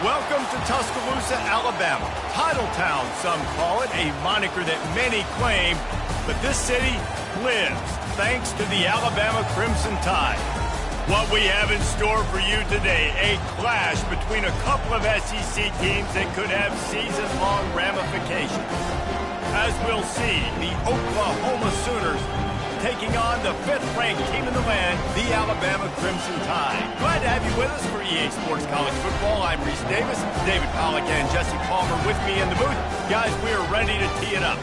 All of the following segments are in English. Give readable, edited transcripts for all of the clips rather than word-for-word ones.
Welcome to Tuscaloosa, Alabama. Titletown, some call it, a moniker that many claim, but this city lives thanks to the Alabama Crimson Tide. What we have in store for you today, a clash between a couple of SEC teams that could have season-long ramifications. As we'll see, the Oklahoma Sooners taking on the fifth-ranked team in the land, the Alabama Crimson Tide. Glad to have you with us for EA Sports College Football. I'm Reese Davis, David Pollack and Jesse Palmer with me in the booth. Guys, we are ready to tee it up.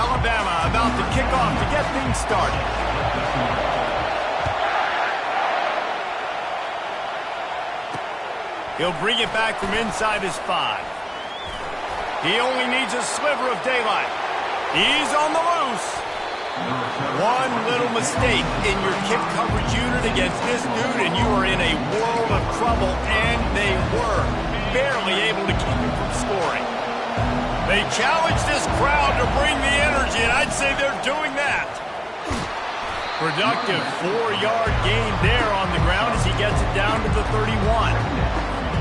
Alabama about to kick off to get things started. He'll bring it back from inside his 5. He only needs a sliver of daylight. He's on the loose. One little mistake in your kick coverage unit against this dude, and you are in a world of trouble, and they were barely able to keep him from scoring. They challenge this crowd to bring the energy, and I'd say they're doing that. Productive 4-yard gain there on the ground as he gets it down to the 31.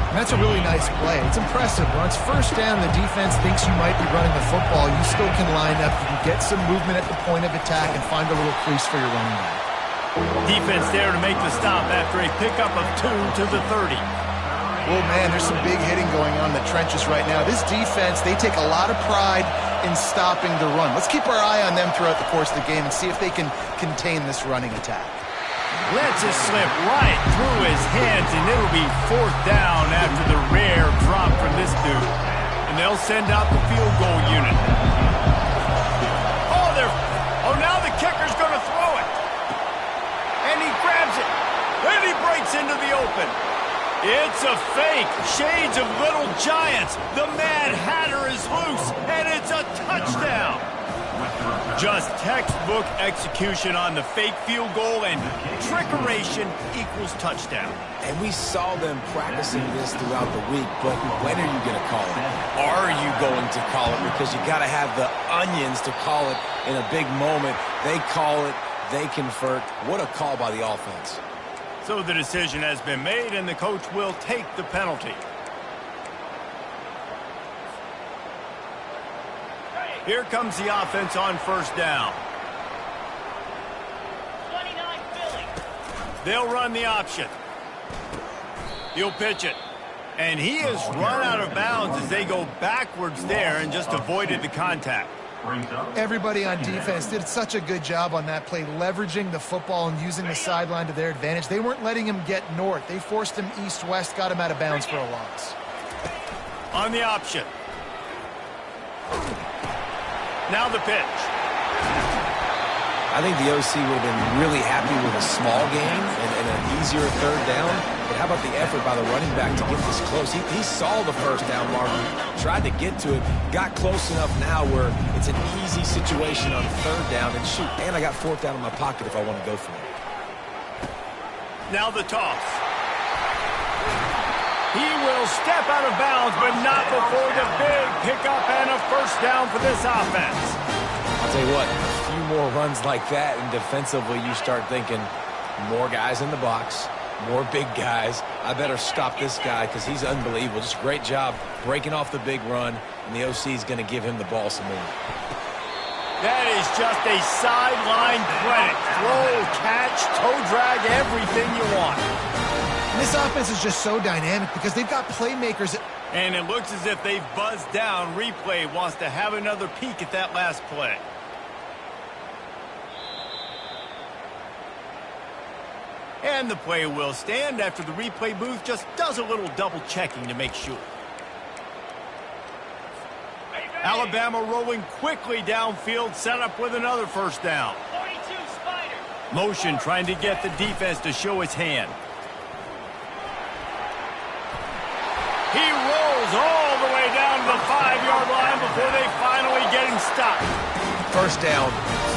That's a really nice play. It's impressive. When it's first down, the defense thinks you might be running the football. You still can line up. You can get some movement at the point of attack and find a little crease for your running back. Defense there to make the stop after a pickup of 2 to the 30. Oh, man, there's some big hitting going on in the trenches right now. This defense, they take a lot of pride in stopping the run. Let's keep our eye on them throughout the course of the game and see if they can contain this running attack. Lets it slip right through his hands, and it'll be 4th down after the rare drop from this dude. And they'll send out the field goal unit. Oh, now the kicker's going to throw it. And he grabs it. Then he breaks into the open. It's a fake. Shades of Little Giants. The Mad Hatter is loose, and it's a touchdown. Just textbook execution on the fake field goal, and trickeration equals touchdown. And we saw them practicing this throughout the week, but when are you going to call it? Are you going to call it? Because you got to have the onions to call it in a big moment. They call it, they convert. What a call by the offense. So the decision has been made, and the coach will take the penalty. Here comes the offense on first down. 29 Philly. They'll run the option. He'll pitch it. And he has run out of bounds as they go backwards there and just avoided the contact. Everybody on defense did such a good job on that play, leveraging the football and using the sideline to their advantage. They weren't letting him get north. They forced him east-west, got him out of bounds for a loss. On the option. Now the pitch. I think the OC would have been really happy with a small gain and an easier 3rd down. But how about the effort by the running back to get this close? He saw the first down mark, tried to get to it, got close enough now where it's an easy situation on 3rd down. And shoot, and I got 4th down in my pocket if I want to go for it. Now the toss. He will step out of bounds, but not before the big pickup and a first down for this offense. I'll tell you what, a few more runs like that, and defensively you start thinking more guys in the box, more big guys. I better stop this guy because he's unbelievable. Just a great job breaking off the big run, and the OC is going to give him the ball some more. That is just a sideline credit. Throw, catch, toe drag, everything you want. This offense is just so dynamic because they've got playmakers. And it looks as if they've buzzed down. Replay wants to have another peek at that last play. And the play will stand after the replay booth just does a little double checking to make sure. Alabama rolling quickly downfield, set up with another first down. 42 Spider. Motion trying to get the defense to show its hand. He rolls all the way down to the 5-yard line before they finally get him stopped. First down,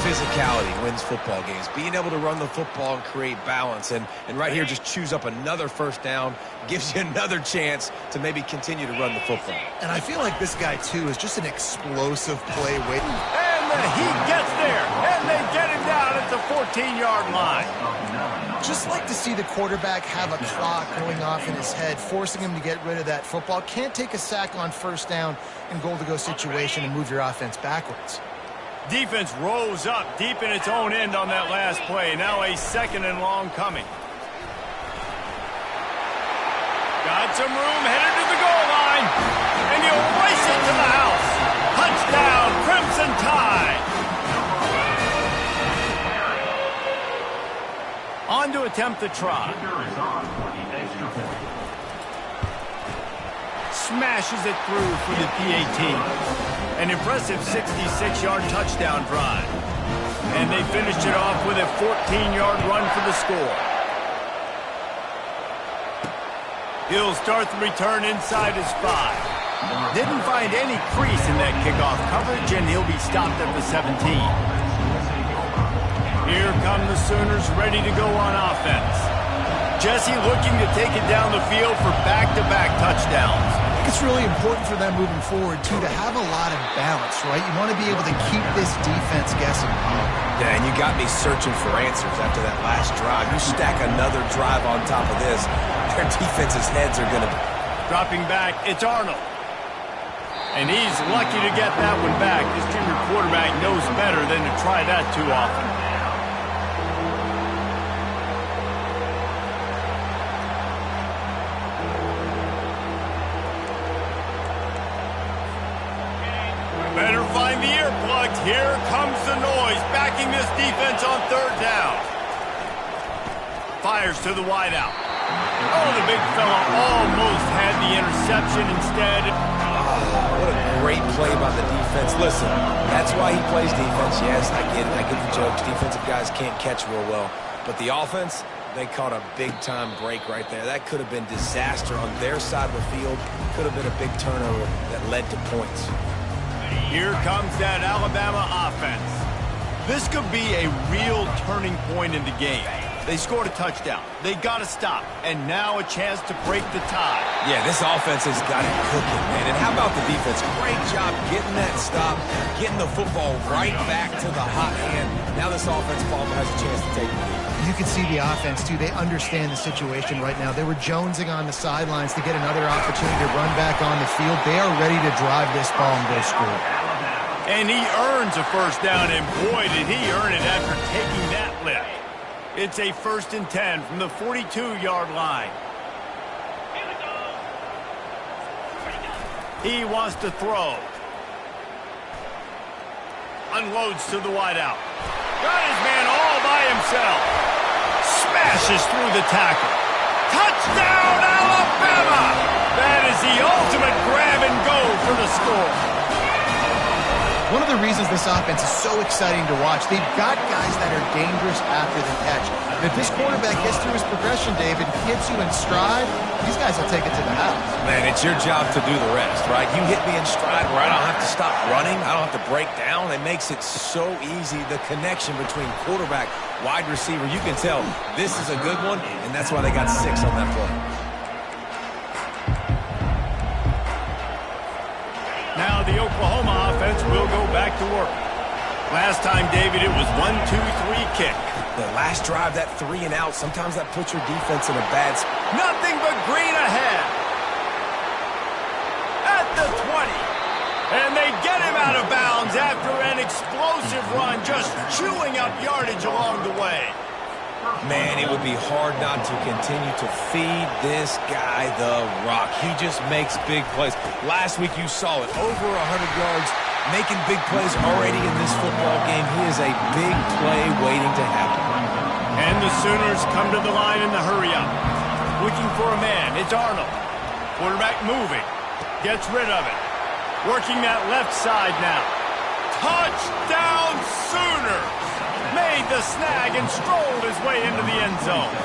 physicality wins football games. Being able to run the football and create balance. And right here, just choose up another first down, gives you another chance to maybe continue to run the football. And I feel like this guy, too, is just an explosive play waiting. And he gets there, and they get him down at the 14-yard line. Just like to see the quarterback have a clock going off in his head, forcing him to get rid of that football. Can't take a sack on first down in goal-to-go situation and move your offense backwards. Defense rose up deep in its own end on that last play. Now a second and long coming. Got some room, headed to the goal line. And he'll race it to the house. Touchdown, Crimson Tide. On to attempt the try. Smashes it through for the PAT. An impressive 66-yard touchdown drive. And they finished it off with a 14-yard run for the score. He'll start the return inside his 5. Didn't find any crease in that kickoff coverage, and he'll be stopped at the 17. Here come the Sooners ready to go on offense. Jesse looking to take it down the field for back-to-back touchdowns. I think it's really important for them moving forward, too, to have a lot of balance, right? You want to be able to keep this defense guessing. Yeah, and you got me searching for answers after that last drive. You stack another drive on top of this, their defense's heads are going to... Dropping back, it's Arnold. And he's lucky to get that one back. This junior quarterback knows better than to try that too often. Better find the earplugs. Here comes the noise, backing this defense on third down. Fires to the wideout. Oh, the big fella almost had the interception instead. What a great play by the defense. Listen, that's why he plays defense. Yes, I get it. I get the jokes. Defensive guys can't catch real well. But the offense, they caught a big-time break right there. That could have been disaster on their side of the field. Could have been a big turnover that led to points. Here comes that Alabama offense. This could be a real turning point in the game. They scored a touchdown. They got to stop. And now a chance to break the tie. Yeah, this offense has got it cooking, man. And how about the defense? Great job getting that stop, getting the football right back to the hot hand. Now this offense probably has a chance to take the lead. You can see the offense, too. They understand the situation right now. They were jonesing on the sidelines to get another opportunity to run back on the field. They are ready to drive this ball and go score. And he earns a first down, and boy, did he earn it after taking that lift. It's a 1st and 10 from the 42-yard line. He wants to throw. Unloads to the wideout. Got his man all by himself. Smashes through the tackle. Touchdown, Alabama! That is the ultimate grab and go for the score. One of the reasons this offense is so exciting to watch, they've got guys that are dangerous after the catch. And if this quarterback gets through his progression, David, hits you in stride, these guys will take it to the house. Man, it's your job to do the rest, right? You hit me in stride where I don't have to stop running. I don't have to break down. It makes it so easy. The connection between quarterback, wide receiver, you can tell this is a good one, and that's why they got 6 on that play. Now the Oklahoma offense will go back to work. Last time, David, it was 1-2-3 kick. The last drive, that 3 and out, sometimes that puts your defense in a bad spot. Nothing but green ahead. At the 20. And they get him out of bounds after an explosive run, just chewing up yardage along the way. Man, it would be hard not to continue to feed this guy the rock. He just makes big plays. Last week you saw it, over 100 yards, making big plays already in this football game. He is a big play waiting to happen. And the Sooners come to the line in the hurry-up. Looking for a man, it's Arnold. Quarterback moving, gets rid of it. Working that left side now. Touchdown Sooners! Made the snag and strolled his way into the end zone.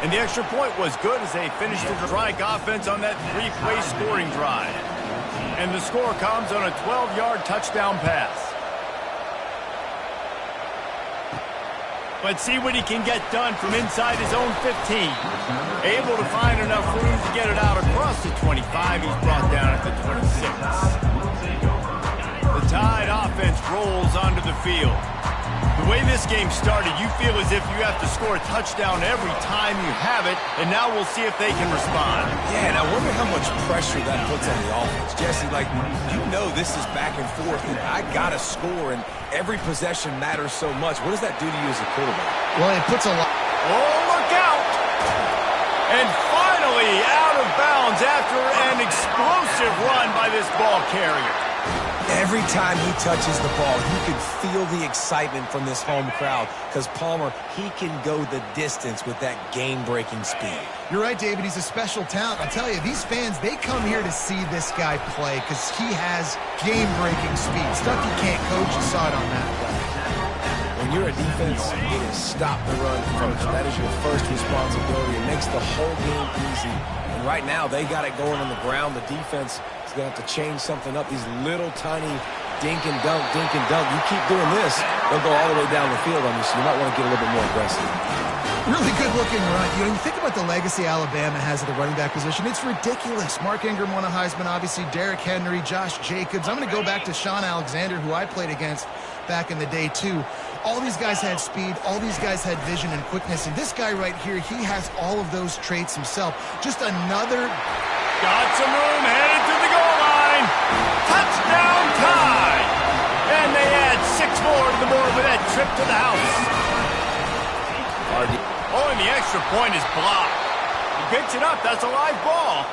And the extra point was good as they finished the strike offense on that 3-play scoring drive. And the score comes on a 12-yard touchdown pass. Let's see what he can get done from inside his own 15. Able to find enough room to get it out across the 25. He's brought down at the 26. The Tide offense rolls onto the field. The way this game started, you feel as if you have to score a touchdown every time you have it, and now we'll see if they can respond. Yeah, and I wonder how much pressure that puts on the offense. Jesse, like, you know this is back and forth, and I got to score, and every possession matters so much. What does that do to you as a quarterback? Well, it puts a lot. Oh, look out! And finally out of bounds after an explosive run by this ball carrier. Every time he touches the ball, you can feel the excitement from this home crowd because Palmer, he can go the distance with that game-breaking speed. You're right, David. He's a special talent. I'll tell you, these fans, they come here to see this guy play because he has game-breaking speed. Stuff you can't coach. You saw it on that play. When you're a defense, it is stop the run first. That is your first responsibility. It makes the whole game easy. And right now, they got it going on the ground. The defense is going to have to change something up. These little tiny dink and dunk, dink and dunk. You keep doing this, they'll go all the way down the field on you, so you might want to get a little bit more aggressive. Really good-looking run. You know, you think about the legacy Alabama has at the running back position. It's ridiculous. Mark Ingram won a Heisman, obviously. Derrick Henry, Josh Jacobs. I'm going to go back to Sean Alexander, who I played against back in the day, too. All these guys had speed. All these guys had vision and quickness. And this guy right here, he has all of those traits himself. Just another... Got some room, headed to the goal line. Touchdown Tide! And they add 6 more to the board with that trip to the house. Oh, and the extra point is blocked. He picks it up. That's a live ball.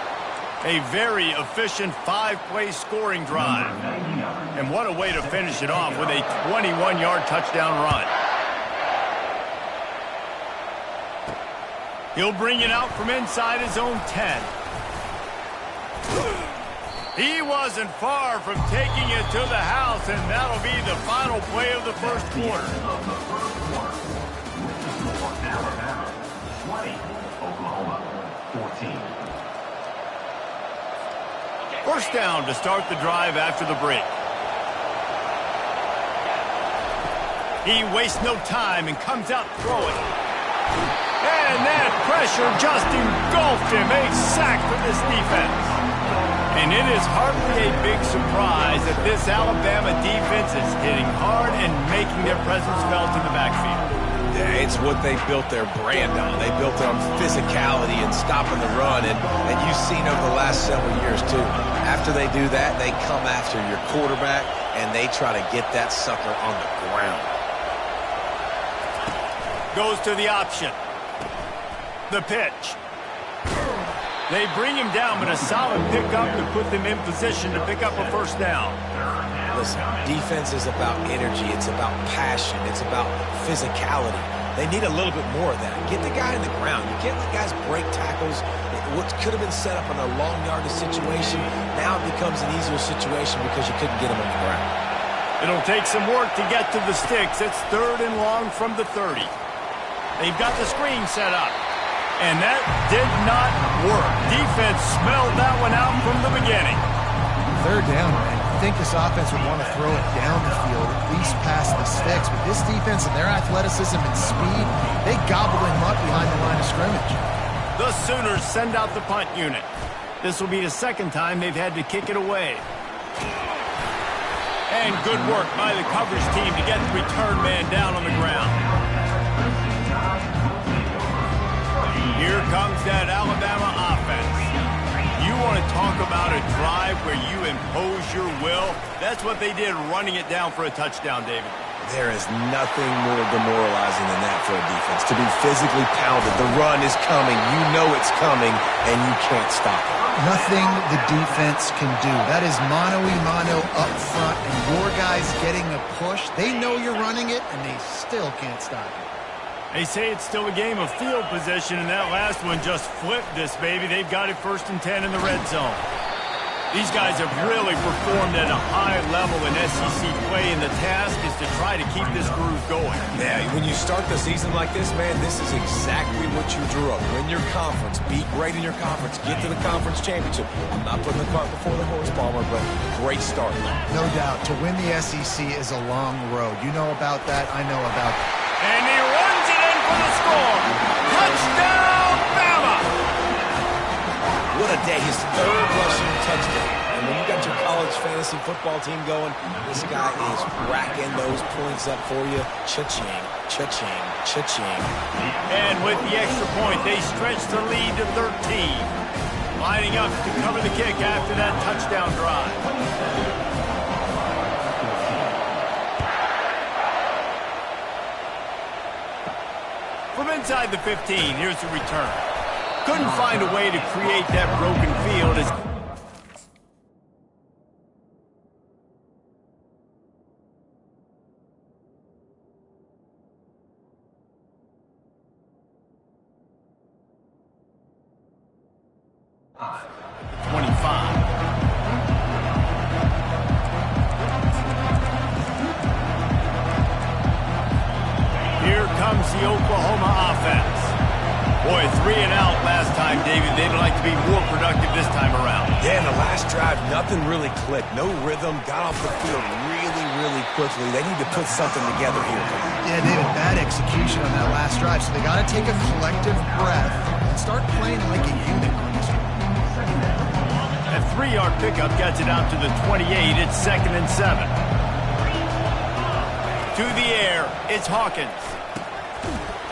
A very efficient 5-play scoring drive. And what a way to finish it off with a 21-yard touchdown run. He'll bring it out from inside his own 10. He wasn't far from taking it to the house, and that'll be the final play of the first quarter. Alabama 20, Oklahoma 14. First down to start the drive after the break. He wastes no time and comes out throwing. And that pressure just engulfed him. A sack for this defense. And it is hardly a big surprise that this Alabama defense is hitting hard and making their presence felt in the backfield. Yeah, it's what they built their brand on. They built it on physicality and stopping the run, and you've seen over the last several years, too. After they do that, they come after your quarterback, and they try to get that sucker on the ground. Goes to the option. The pitch. They bring him down, but a solid pickup to put them in position to pick up a first down. Listen, defense is about energy. It's about passion. It's about physicality. They need a little bit more of that. Get the guy in the ground. You can't let guys break tackles. What could have been set up in a long yardage situation, now it becomes an easier situation because you couldn't get him on the ground. It'll take some work to get to the sticks. It's 3rd and long from the 30. They've got the screen set up. And that did not work. Defense smelled that one out from the beginning. 3rd down, man. I think this offense would want to throw it down the field, at least past the sticks. But this defense and their athleticism and speed, they gobbled him up behind the line of scrimmage. The Sooners send out the punt unit. This will be the 2nd time they've had to kick it away. And good work by the coverage team to get the return man down on the ground. Here comes that Alabama offense. You want to talk about a drive where you impose your will? That's what they did, running it down for a touchdown, David. There is nothing more demoralizing than that for a defense. To be physically pounded. The run is coming. You know it's coming, and you can't stop it. Nothing the defense can do. That is mano-a-mano up front, and your guys getting a push. They know you're running it, and they still can't stop it. They say it's still a game of field position, and that last one just flipped this baby. They've got it 1st and 10 in the red zone. These guys have really performed at a high level in SEC play, and the task is to try to keep this groove going. Yeah, when you start the season like this, man, this is exactly what you drew up. Win your conference, be great in your conference, get to the conference championship. I'm not putting the cart before the horse, Palmer, but great start. No doubt. To win the SEC is a long road. You know about that. I know about that. And he runs it in for the score. Touchdown, Bama! What a day, his third rushing touchdown. And when you got your college fantasy football team going, this guy is racking those points up for you. Cha-ching, cha-ching, cha-ching. And with the extra point, they stretch the lead to 13. Lining up to cover the kick after that touchdown drive. From inside the 15, here's the return. Couldn't find a way to create that broken field as... Here comes the Oklahoma offense. Boy, 3 and out last time, David. They'd like to be more productive this time around. Yeah, in the last drive, nothing really clicked. No rhythm, got off the field really, really quickly. They need to put something together here. Yeah, David, bad execution on that last drive, so they got to take a collective breath and start playing like a unit on this one. A 3-yard pickup gets it out to the 28. It's 2nd and 7. To the air, it's Hawkins.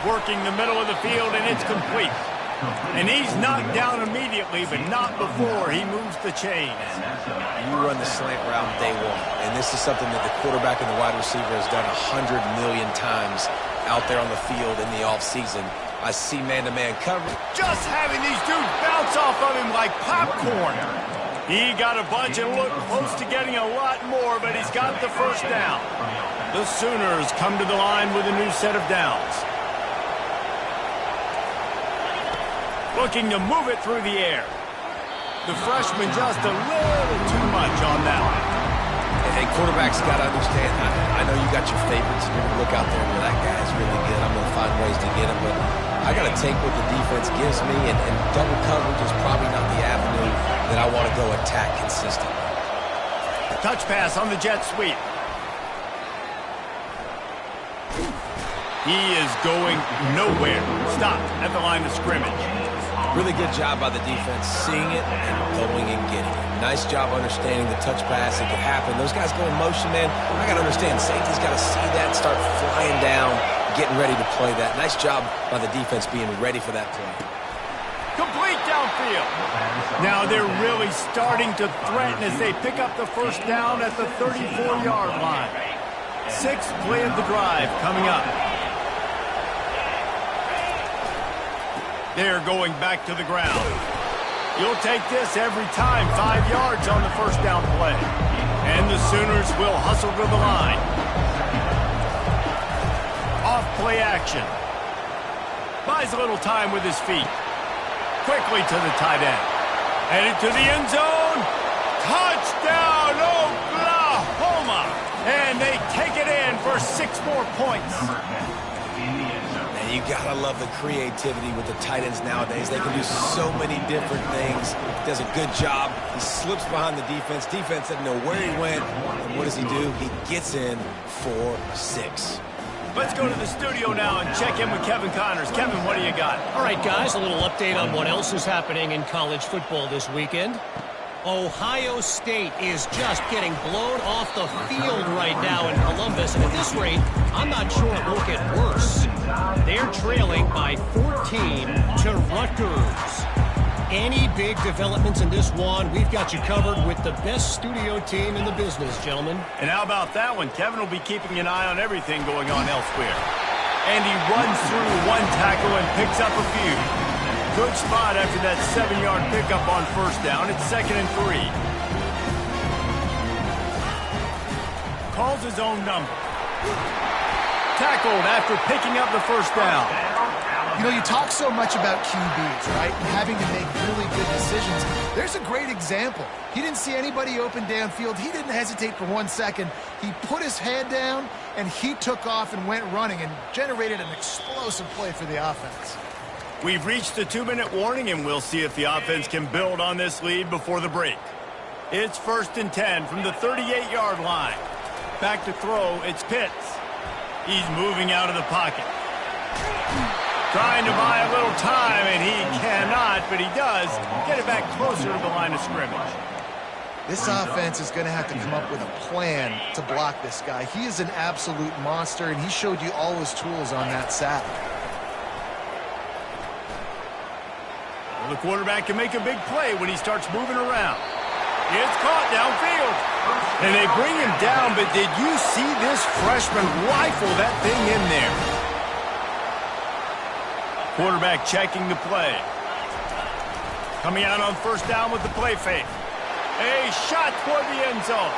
Working the middle of the field, and it's complete. And he's knocked down immediately, but not before he moves the chains. You run the slant route day one, and this is something that the quarterback and the wide receiver has done 100 million times out there on the field in the offseason. I see man-to-man coverage. Just having these dudes bounce off of him like popcorn. He got a bunch and looked close to getting a lot more, but he's got the first down. The Sooners come to the line with a new set of downs. Looking to move it through the air. The freshman just a little too much on that one. Hey, quarterbacks got to understand. I know you got your favorites. You're going to look out there and go, that guy's really good. I'm going to find ways to get him. But I got to take what the defense gives me, and double coverage is probably not the avenue that I want to go attack consistently. Touch pass on the jet sweep. He is going nowhere. Stopped at the line of scrimmage. Really good job by the defense, seeing it and going and getting it. Nice job understanding the touch pass. It could happen. Those guys go in motion, man. I got to understand, safety's got to see that and start flying down, getting ready to play that. Nice job by the defense being ready for that play. Complete downfield. Now they're really starting to threaten as they pick up the first down at the 34-yard line. 6th play of the drive coming up. They're going back to the ground. You'll take this every time. 5 yards on the first down play. And the Sooners will hustle to the line. Off play action. Buys a little time with his feet. Quickly to the tight end. Headed to the end zone. Touchdown, Oklahoma! And they take it in for 6 more points. You gotta love the creativity with the tight ends nowadays. They can do so many different things. He does a good job. He slips behind the defense. Defense doesn't know where he went. And what does he do? He gets in for 6. Let's go to the studio now and check in with Kevin Connors. Kevin, what do you got? All right, guys, a little update on what else is happening in college football this weekend. Ohio State is just getting blown off the field right now in Columbus. And at this rate, I'm not sure it won't get worse. They're trailing by 14 to Rutgers. Any big developments in this one, we've got you covered with the best studio team in the business, gentlemen. And how about that one? Kevin will be keeping an eye on everything going on elsewhere. And he runs through one tackle and picks up a few. Good spot after that 7-yard pickup on first down. It's 2nd and 3. Calls his own number. Tackled after picking up the first down. You know, you talk so much about QBs, right? And having to make really good decisions. There's a great example. He didn't see anybody open downfield. He didn't hesitate for 1 second. He put his head down, and he took off and went running and generated an explosive play for the offense. We've reached the 2-minute warning, and we'll see if the offense can build on this lead before the break. It's 1st and 10 from the 38-yard line. Back to throw, it's Pitts. He's moving out of the pocket. Trying to buy a little time, and he cannot, but he does get it back closer to the line of scrimmage. This offense is going to have to come up with a plan to block this guy. He is an absolute monster, and he showed you all his tools on that sack. Well, the quarterback can make a big play when he starts moving around. It's caught downfield. And they bring him down, but did you see this freshman rifle that thing in there? Quarterback checking the play. Coming out on 1st down with the play fake. A shot toward the end zone.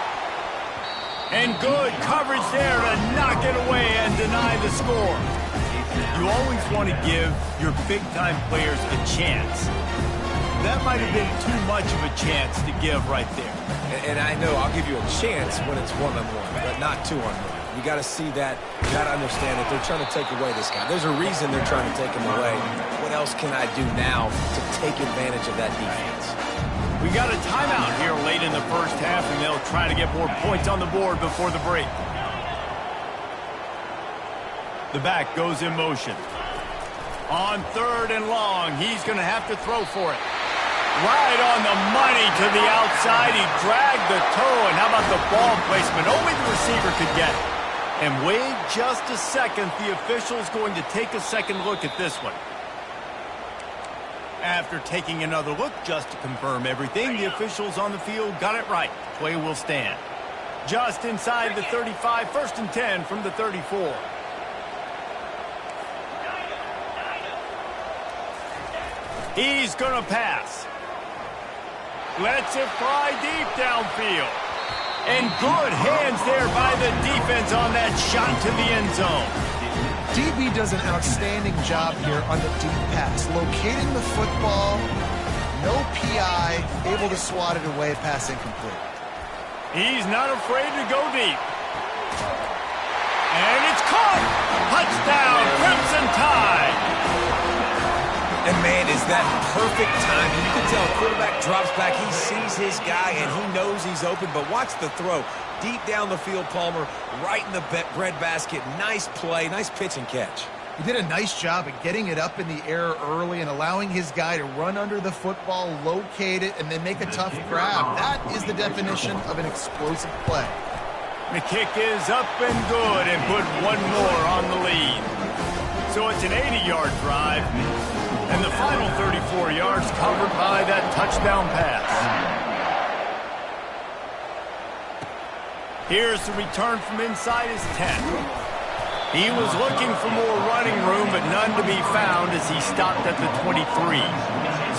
And good coverage there to knock it away and deny the score. You always want to give your big-time players a chance. That might have been too much of a chance to give right there. And I know I'll give you a chance when it's one-on-one, but not two-on-one. You got to see that. You got to understand that they're trying to take away this guy. There's a reason they're trying to take him away. What else can I do now to take advantage of that defense? We got a timeout here late in the 1st half, and they'll try to get more points on the board before the break. The back goes in motion. On 3rd and long, he's going to have to throw for it. Right on the money to the outside. He dragged the toe, and how about the ball placement? Only the receiver could get it. And wait just a second. The official's going to take a second look at this one. After taking another look just to confirm everything, the officials on the field got it right. Play will stand. Just inside the 35, 1st and 10 from the 34. He's going to pass. Lets it fly deep downfield. And good hands there by the defense on that shot to the end zone. DB does an outstanding job here on the deep pass. Locating the football, no PI, able to swat it away, pass incomplete. He's not afraid to go deep. And it's caught! Touchdown, Crimson Tide! And, man, is that perfect timing. You can tell quarterback drops back. He sees his guy, and he knows he's open. But watch the throw. Deep down the field, Palmer, right in the breadbasket. Nice play, nice pitch and catch. He did a nice job at getting it up in the air early and allowing his guy to run under the football, locate it, and then make a tough grab. That is the definition of an explosive play. The kick is up and good and put one more on the lead. So it's an 80-yard drive. And the final 34 yards covered by that touchdown pass. Here's the return from inside his 10. He was looking for more running room, but none to be found as he stopped at the 23.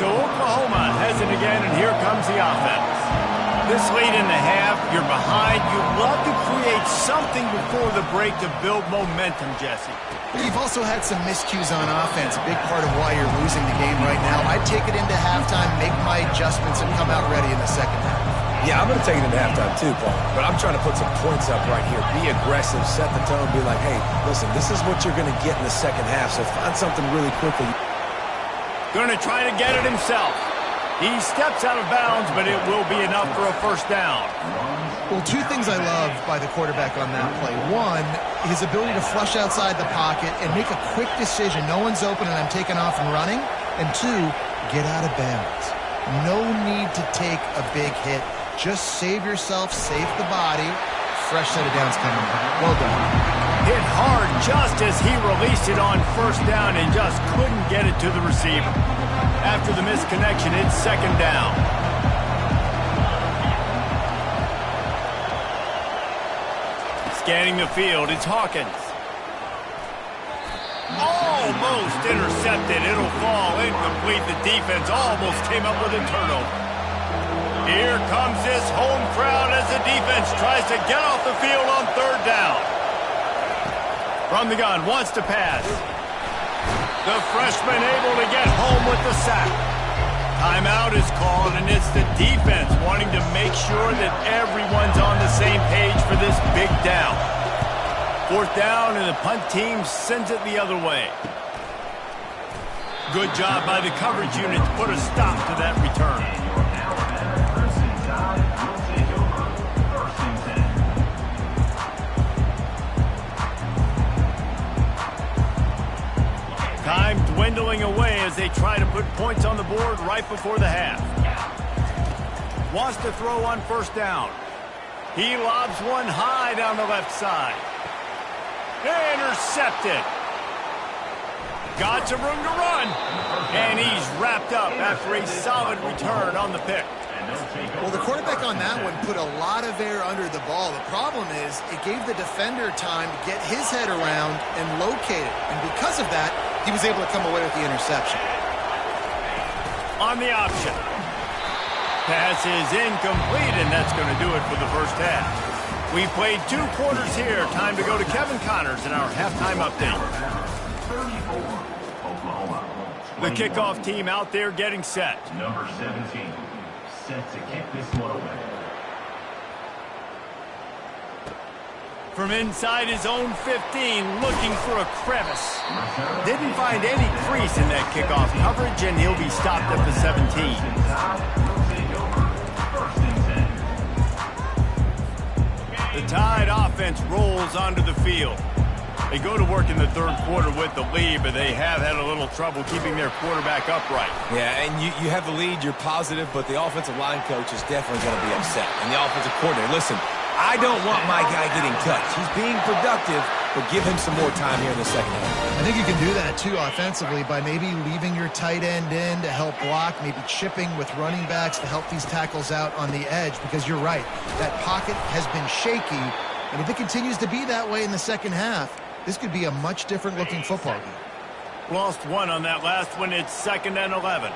So Oklahoma has it again, and here comes the offense. This late in the half, you're behind. You'd love to create something before the break to build momentum, Jesse. You've also had some miscues on offense, a big part of why you're losing the game right now. I'd take it into halftime, make my adjustments, and come out ready in the 2nd half. Yeah, I'm going to take it into halftime too, Paul. But I'm trying to put some points up right here. Be aggressive, set the tone, be like, hey, listen, this is what you're going to get in the 2nd half, so find something really quickly. Going to try to get it himself. He steps out of bounds, but it will be enough for a 1st down. Well, 2 things I love by the quarterback on that play. 1, his ability to flush outside the pocket and make a quick decision. No one's open and I'm taking off and running. And 2, get out of bounds. No need to take a big hit. Just save yourself, save the body. Fresh set of downs coming up. Well done. Hit hard just as he released it on 1st down and just couldn't get it to the receiver. After the misconnection, it's 2nd down. Scanning the field, it's Hawkins. Almost intercepted. It'll fall incomplete. The defense almost came up with a turnover. Here comes this home crowd as the defense tries to get off the field on 3rd down. From the gun, wants to pass. The freshman able to get home with the sack. Timeout is called, and it's the defense wanting to make sure that everyone's on the same page for this big down. Fourth down, and the punt team sends it the other way. Good job by the coverage unit to put a stop to that return. Time dwindling away as they try to put points on the board right before the half. Wants to throw on first down. He lobs one high down the left side. Intercepted. Got some room to run. And he's wrapped up after a solid return on the pick. Well, the quarterback on that one put a lot of air under the ball. The problem is it gave the defender time to get his head around and locate it. And because of that, he was able to come away with the interception. On the option. Pass is incomplete, and that's going to do it for the first half. We played 2 quarters here. Time to go to Kevin Connors in our halftime update. 34, Oklahoma. The kickoff team out there getting set. Number 17, set to kick this one away. From inside his own 15, looking for a crevice. Didn't find any crease in that kickoff coverage, and he'll be stopped at the 17. The Tide offense rolls onto the field. They go to work in the third quarter with the lead, but they have had a little trouble keeping their quarterback upright. Yeah, and you have the lead, you're positive, but the offensive line coach is definitely going to be upset. And the offensive coordinator, listen, I don't want my guy getting touched. He's being productive, but give him some more time here in the second half. I think you can do that, too, offensively, by maybe leaving your tight end in to help block, maybe chipping with running backs to help these tackles out on the edge, because you're right. That pocket has been shaky, and if it continues to be that way in the second half, this could be a much different-looking football game. Lost one on that last one. It's 2nd and 11.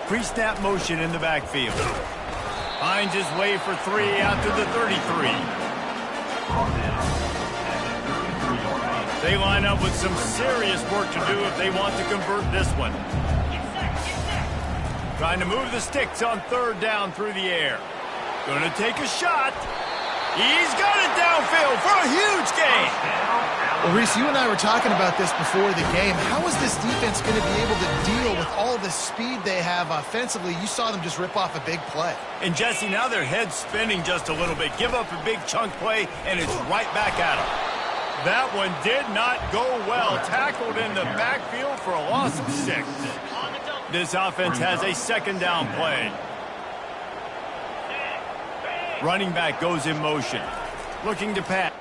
Pre-snap motion in the backfield. Finds his way for 3 out to the 33. They line up with some serious work to do if they want to convert this one. Trying to move the sticks on 3rd down through the air. Going to take a shot. He's got it downfield for a huge gain. Well, Reese, you and I were talking about this before the game. How is this defense going to be able to deal with all the speed they have offensively? You saw them just rip off a big play. And, Jesse, now their head's spinning just a little bit. Give up a big chunk play, and it's right back at them. That one did not go well. Tackled in the backfield for a loss of 6. This offense has a 2nd down play. Running back goes in motion. Looking to pass.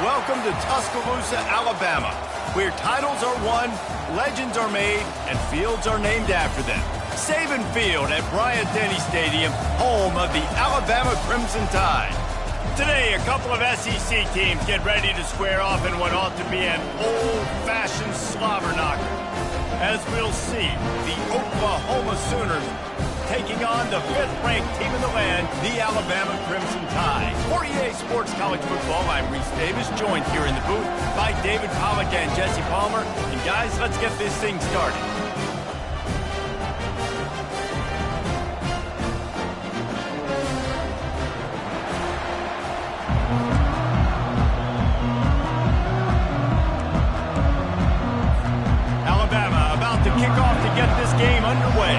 welcome to Tuscaloosa, Alabama, where titles are won, legends are made, and fields are named after them. Saban Field at Bryant-Denny Stadium, home of the Alabama Crimson Tide. Today, a couple of SEC teams get ready to square off in what ought to be an old-fashioned slobber knocker. As we'll see, the Oklahoma Sooners taking on the fifth-ranked team in the land, the Alabama Crimson Tide. For EA Sports College Football, I'm Reese Davis, joined here in the booth by David Pollack and Jesse Palmer. And guys, let's get this thing started. Alabama about to kick off to get this game underway.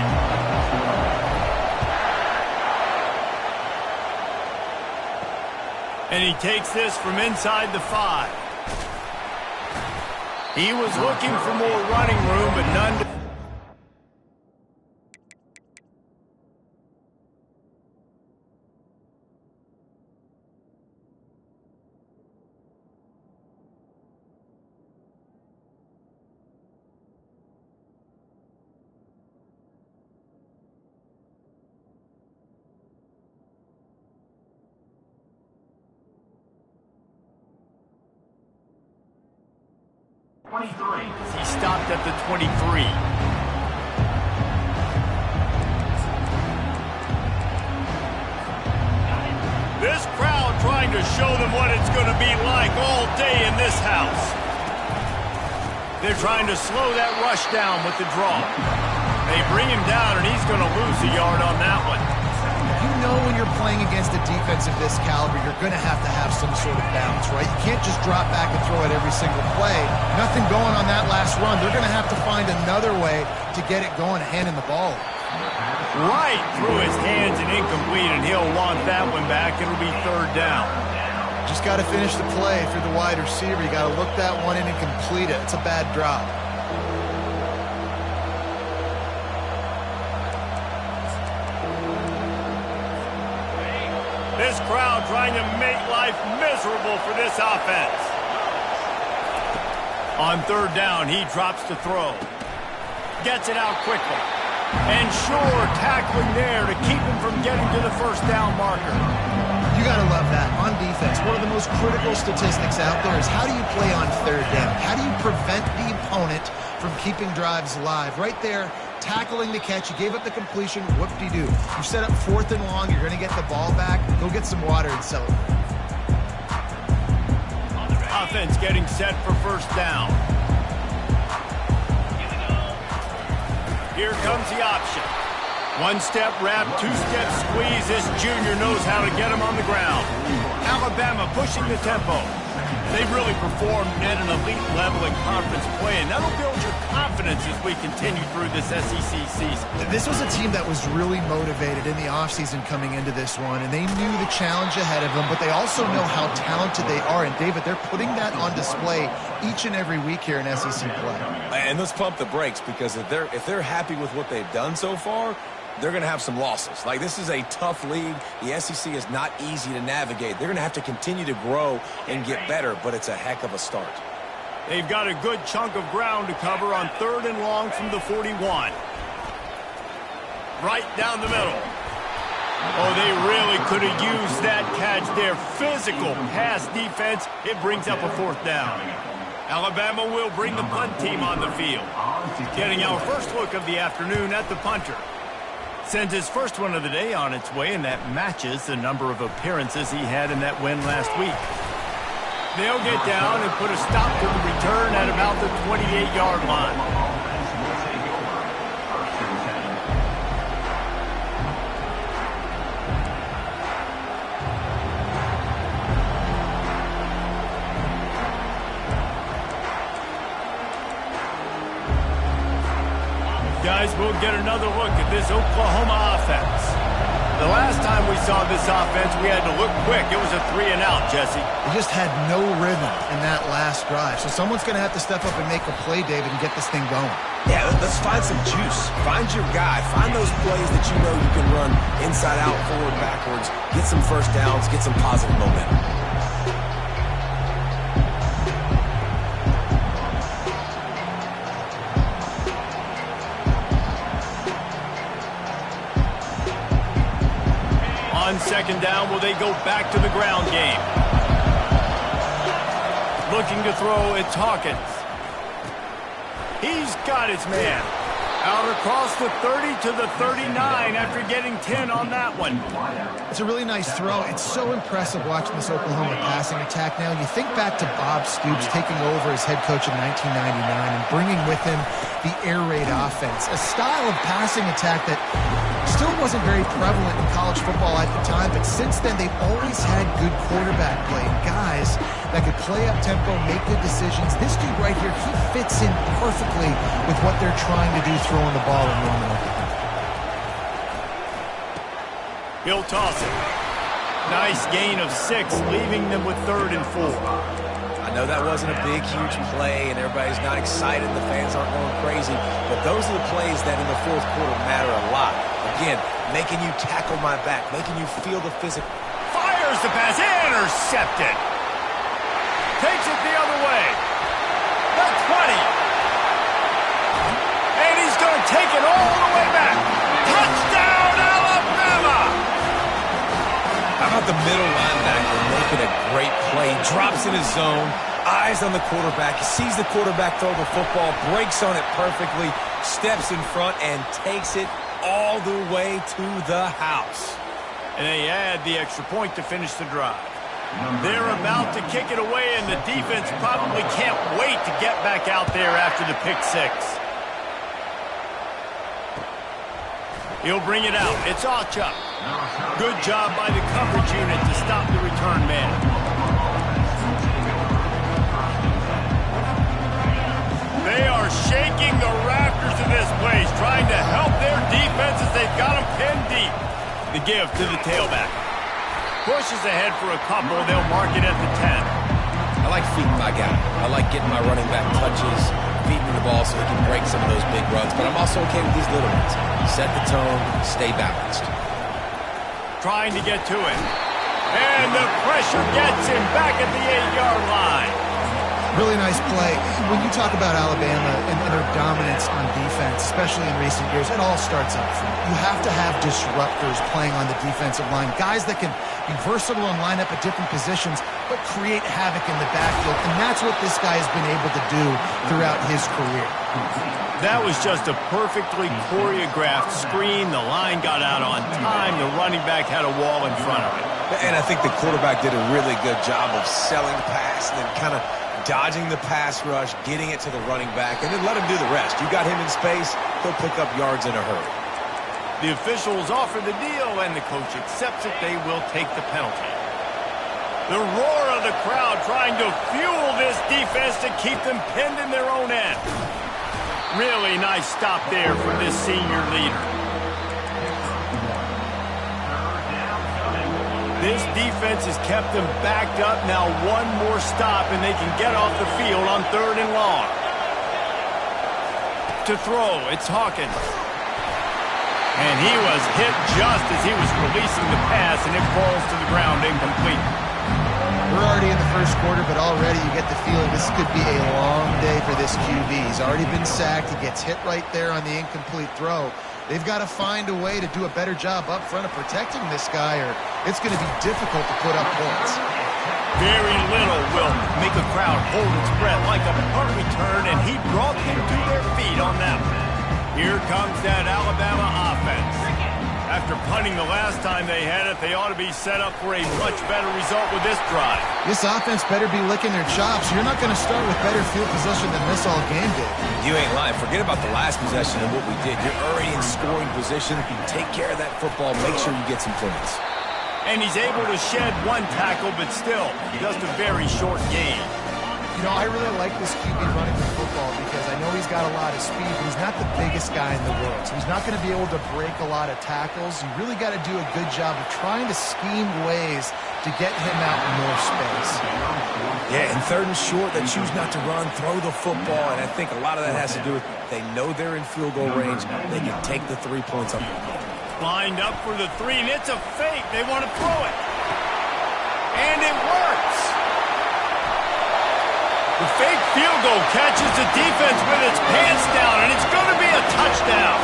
And he takes this from inside the 5. He was looking for more running room, but none to... He stopped at the 23. This crowd trying to show them what it's going to be like all day in this house. They're trying to slow that rush down with the draw. They bring him down, and he's going to lose a yard on that one. You know when you're playing against a defense of this caliber, you're going to have some sort of balance, right? You can't just drop back and throw it every single play. Nothing going on that last run. They're going to have to find another way to get it going, handing the ball. Right through his hands and incomplete, and he'll want that one back. It'll be third down. Just got to finish the play if you're the wide receiver. You got to look that one in and complete it. It's a bad drop. This crowd trying to make life miserable for this offense. On third down, he drops to throw. Gets it out quickly. And sure, tackling there to keep him from getting to the first down marker. You got to love that. On defense, one of the most critical statistics out there is how do you play on third down? How do you prevent the opponent from keeping drives alive? Right there, tackling the catch. You gave up the completion. Whoop-de-doo. You set up fourth and long. You're going to get the ball back. Go get some water and celebrate. Offense getting set for first down. Here comes the option. One-step wrap, two-step squeeze. This junior knows how to get him on the ground. Alabama pushing the tempo. They've really performed at an elite level in conference play, and that'll build your confidence as we continue through this SEC season. This was a team that was really motivated in the offseason coming into this one, and they knew the challenge ahead of them, but they also know how talented they are. And, David, they're putting that on display each and every week here in SEC play. And let's pump the brakes, because if they're happy with what they've done so far, they're going to have some losses. Like, this is a tough league. The SEC is not easy to navigate. They're going to have to continue to grow and get better, but it's a heck of a start. They've got a good chunk of ground to cover on third and long from the 41. Right down the middle. Oh, they really could have used that catch there. Physical pass defense. It brings up a fourth down. Alabama will bring the punt team on the field. Getting our first look of the afternoon at the punter. Sends his first one of the day on its way, and that matches the number of appearances he had in that win last week. They'll get down and put a stop to the return at about the 28-yard line. Guys, we'll get another look at this Oklahoma offense. The last time we saw this offense, we had to look quick. It was a 3-and-out, Jesse. They just had no rhythm in that last drive. So someone's going to have to step up and make a play, David, and get this thing going. Yeah, let's find some juice. Find your guy. Find those plays that you know you can run inside out, forward, backwards. Get some first downs. Get some positive momentum. 2nd down, will they go back to the ground game? Looking to throw, it's Hawkins. He's got his man. Out across the 30 to the 39 after getting 10 on that one. It's a really nice throw. It's so impressive watching this Oklahoma passing attack now. You think back to Bob Stoops taking over as head coach in 1999 and bringing with him the air raid offense, a style of passing attack that still wasn't very prevalent in college football at the time, but since then they've always had good quarterback play and guys that could play up tempo, make good decisions. This dude right here, he fits in perfectly with what they're trying to do throwing the ball in Norman, Oklahoma. He'll toss it. Nice gain of 6, leaving them with 3rd and 4. I know that wasn't a big, huge play, and everybody's not excited. The fans aren't going crazy. But those are the plays that in the 4th quarter matter a lot. Again, making you tackle my back, making you feel the physical. Fires the pass, intercepted. Takes it the other way. The 20. And he's going to take it all the way back. Touchdown, Alabama! How about the middle linebacker making a great play? Drops in his zone, eyes on the quarterback. He sees the quarterback throw the football, breaks on it perfectly, steps in front, and takes it all the way to the house. And they add the extra point to finish the drive. They're about to kick it away, and the defense probably can't wait to get back out there after the pick 6. He'll bring it out. It's Ocha. Good job by the coverage unit to stop the return man. They are shaking the rafters of this place, trying to help their defense as they've got them pinned deep. The give to the tailback. Pushes ahead for a couple. They'll mark it at the 10. I like feeding my guy. I like getting my running back touches, feeding the ball so he can break some of those big runs. But I'm also okay with these little ones. Set the tone, stay balanced. Trying to get to it. And the pressure gets him back at the 8-yard line. Really nice play. When you talk about Alabama and their dominance on defense, especially in recent years, it all starts up front. You have to have disruptors playing on the defensive line, guys that can be versatile and line up at different positions, but create havoc in the backfield, and that's what this guy has been able to do throughout his career. That was just a perfectly choreographed screen. The line got out on time. The running back had a wall in front of it. And I think the quarterback did a really good job of selling the pass and then kind of dodging the pass rush, getting it to the running back, and then let him do the rest. You got him in space, he'll pick up yards in a hurry. The officials offer the deal, and the coach accepts it. They will take the penalty. The roar of the crowd trying to fuel this defense to keep them pinned in their own end. Really nice stop there from this senior leader. This defense has kept them backed up. Now one more stop, and they can get off the field on 3rd and long. To throw, it's Hawkins. And he was hit just as he was releasing the pass, and it falls to the ground incomplete. We're already in the 1st quarter, but already you get the feeling this could be a long day for this QB. He's already been sacked. He gets hit right there on the incomplete throw. They've got to find a way to do a better job up front of protecting this guy, or it's going to be difficult to put up points. Very little will make a crowd hold its breath like a punt return, and he brought them to their feet on that one. Here comes that Alabama offense. After punting the last time they had it, they ought to be set up for a much better result with this drive. This offense better be licking their chops. You're not going to start with better field possession than this all game did. You ain't lying. Forget about the last possession and what we did. You're already in scoring position. Take care of that football. Make sure you get some points. And he's able to shed one tackle, but still, just a very short game. You know, I really like this QB running the football because I know he's got a lot of speed, but he's not the biggest guy in the world. So he's not going to be able to break a lot of tackles. You really got to do a good job of trying to scheme ways to get him out in more space. Yeah, and 3rd and short, they choose not to run, throw the football, and I think a lot of that has to do with they know they're in field goal range. They can take the 3 points up. Lined up for the 3, and it's a fake. They want to throw it. And it works. The fake field goal catches the defense with its pants down, and it's going to be a touchdown.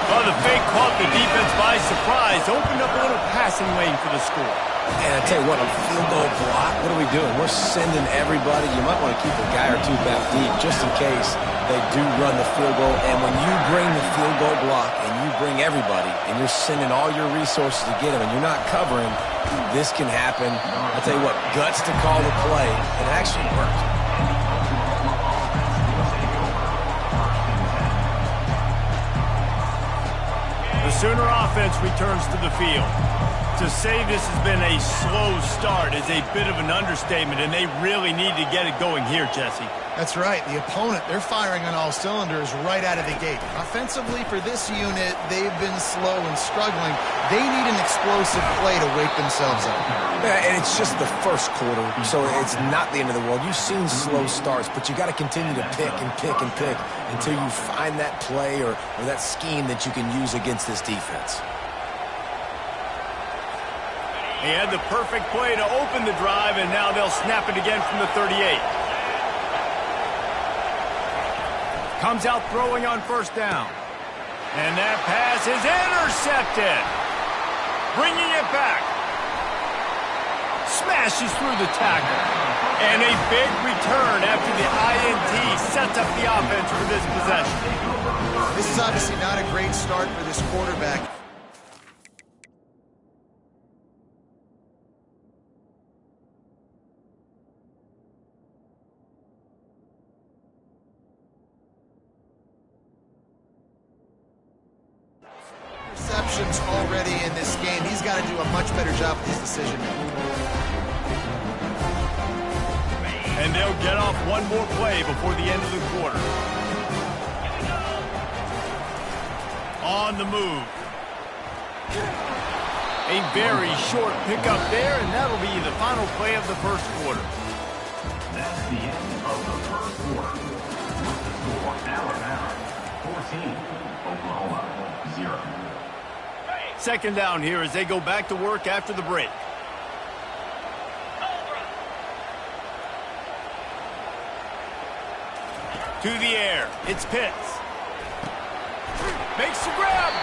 Oh, the fake caught the defense by surprise. Opened up a little passing lane for the score. And I tell you what, on field goal block, what are we doing? We're sending everybody. You might want to keep a guy or two back deep just in case they do run the field goal. And when you bring the field goal block and you bring everybody and you're sending all your resources to get them and you're not covering, this can happen. I tell you what, guts to call the play, and it actually worked. The Sooner offense returns to the field. To say this has been a slow start is a bit of an understatement, and they really need to get it going here, Jesse. That's right. The opponent, they're firing on all cylinders right out of the gate. Offensively, for this unit, they've been slow and struggling. They need an explosive play to wake themselves up. Yeah, and it's just the first quarter, so it's not the end of the world. You've seen slow starts, but you got to continue to pick and pick and pick until you find that play or that scheme that you can use against this defense. He had the perfect play to open the drive, and now they'll snap it again from the 38. Comes out throwing on first down. And that pass is intercepted. Bringing it back. Smashes through the tackle. And a big return after the INT sets up the offense for this possession. This is obviously not a great start for this quarterback. Receptions already in this game. He's got to do a much better job with his decision making. And they'll get off one more play before the end of the quarter. On the move. A very short pickup there, and that'll be the final play of the first quarter. That's the end of the first quarter. With the score, Alabama 14, Oklahoma 0. Second down here as they go back to work after the break. To the air. It's Pitts. Makes the grab.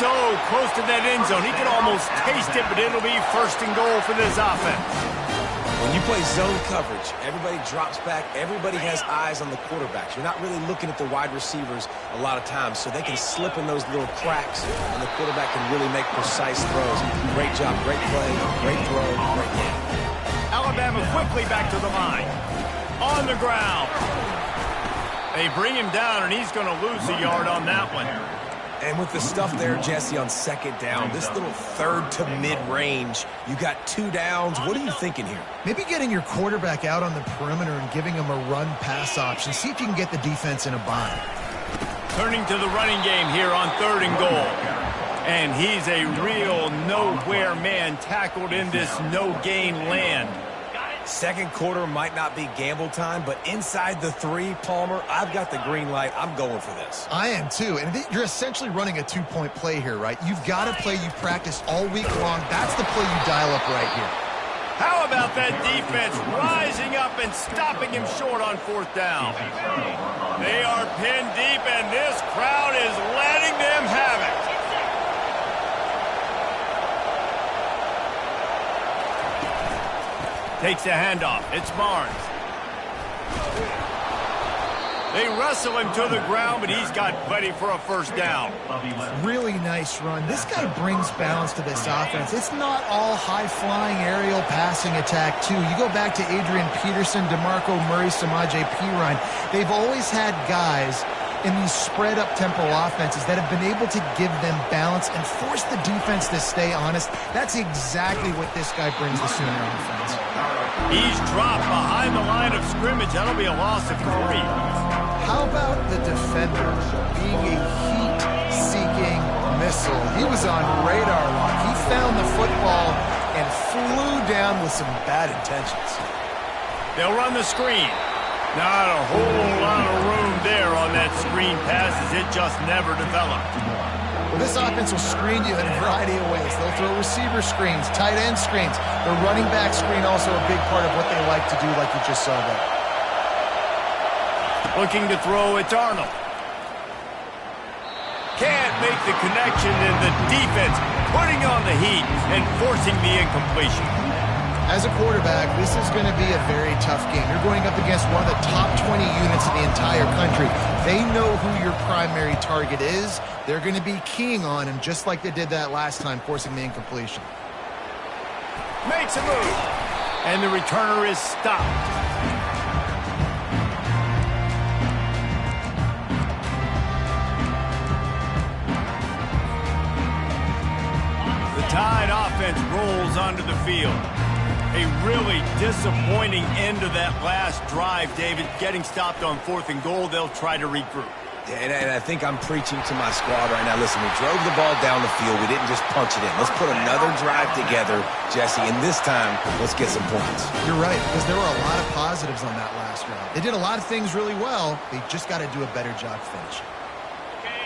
So close to that end zone. He could almost taste it, but it'll be first and goal for this offense. When you play zone coverage, everybody drops back. Everybody has eyes on the quarterbacks. You're not really looking at the wide receivers a lot of times, so they can slip in those little cracks, and the quarterback can really make precise throws. Great job, great play, great throw, great game. Alabama quickly back to the line. On the ground. They bring him down, and he's going to lose a yard on that one. And with the stuff there, Jesse, on second down, this little third to mid-range, you got 2 downs. What are you thinking here? Maybe getting your quarterback out on the perimeter and giving him a run-pass option. See if you can get the defense in a bind. Turning to the running game here on third and goal. And he's a real nowhere man tackled in this no-gain land. Second quarter might not be gamble time, but inside the 3, Palmer, I've got the green light. I'm going for this. I am too. And you're essentially running a 2-point play here, right? You've got a play you practice all week long. That's the play you dial up right here. How about that defense rising up and stopping him short on fourth down? They are pinned deep, and this crowd is letting them have it. Takes a handoff. It's Barnes. They wrestle him to the ground, but he's got plenty for a first down. Really nice run. This guy brings balance to this offense. It's not all high-flying aerial passing attack, too. You go back to Adrian Peterson, DeMarco Murray, Samaje Perine. They've always had guys in these spread-up tempo offenses that have been able to give them balance and force the defense to stay honest. That's exactly what this guy brings the Sooner offense. He's dropped behind the line of scrimmage. That'll be a loss of 3. How about the defender being a heat-seeking missile? He was on radar lock. He found the football and flew down with some bad intentions. They'll run the screen. Not a whole lot of room there on that screen pass as it just never developed. Well, this offense will screen you in a variety of ways. They'll throw receiver screens, tight end screens. The running back screen also a big part of what they like to do, like you just saw there. Looking to throw, it's Arnold. Can't make the connection, and the defense putting on the heat and forcing the incompletion. As a quarterback, this is going to be a very tough game. You're going up against one of the top 20 units in the entire country. They know who your primary target is. They're going to be keying on him just like they did that last time, forcing the incompletion. Makes a move, and the returner is stopped. The Tide offense rolls onto the field. A really disappointing end to that last drive, David. Getting stopped on 4th and goal, they'll try to regroup. And I think I'm preaching to my squad right now. Listen, we drove the ball down the field. We didn't just punch it in. Let's put another drive together, Jesse, and this time, let's get some points. You're right, because there were a lot of positives on that last drive. They did a lot of things really well. They just got to do a better job finishing.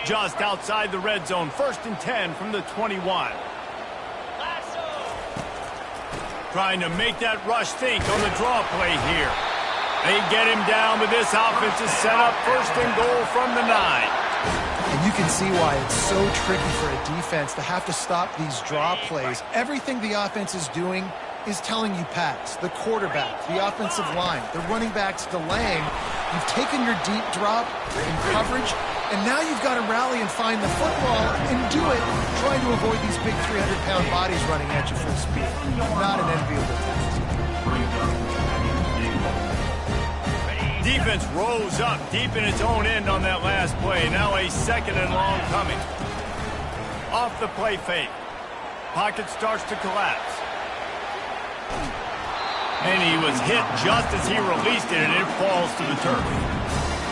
Just outside the red zone, 1st and 10 from the 21. Trying to make that rush think on the draw play here. They get him down, but this offense is set up 1st and goal from the 9. And you can see why it's so tricky for a defense to have to stop these draw plays. Everything the offense is doing is telling you pass. The quarterback, the offensive line, the running backs delaying. You've taken your deep drop in coverage, and now you've got to rally and find the football and do it, trying to avoid these big 300-pound bodies running at you full speed. Not an enviable task. Defense rose up deep in its own end on that last play. Now a 2nd and long coming. Off the play fake. Pocket starts to collapse. And he was hit just as he released it, and it falls to the turf.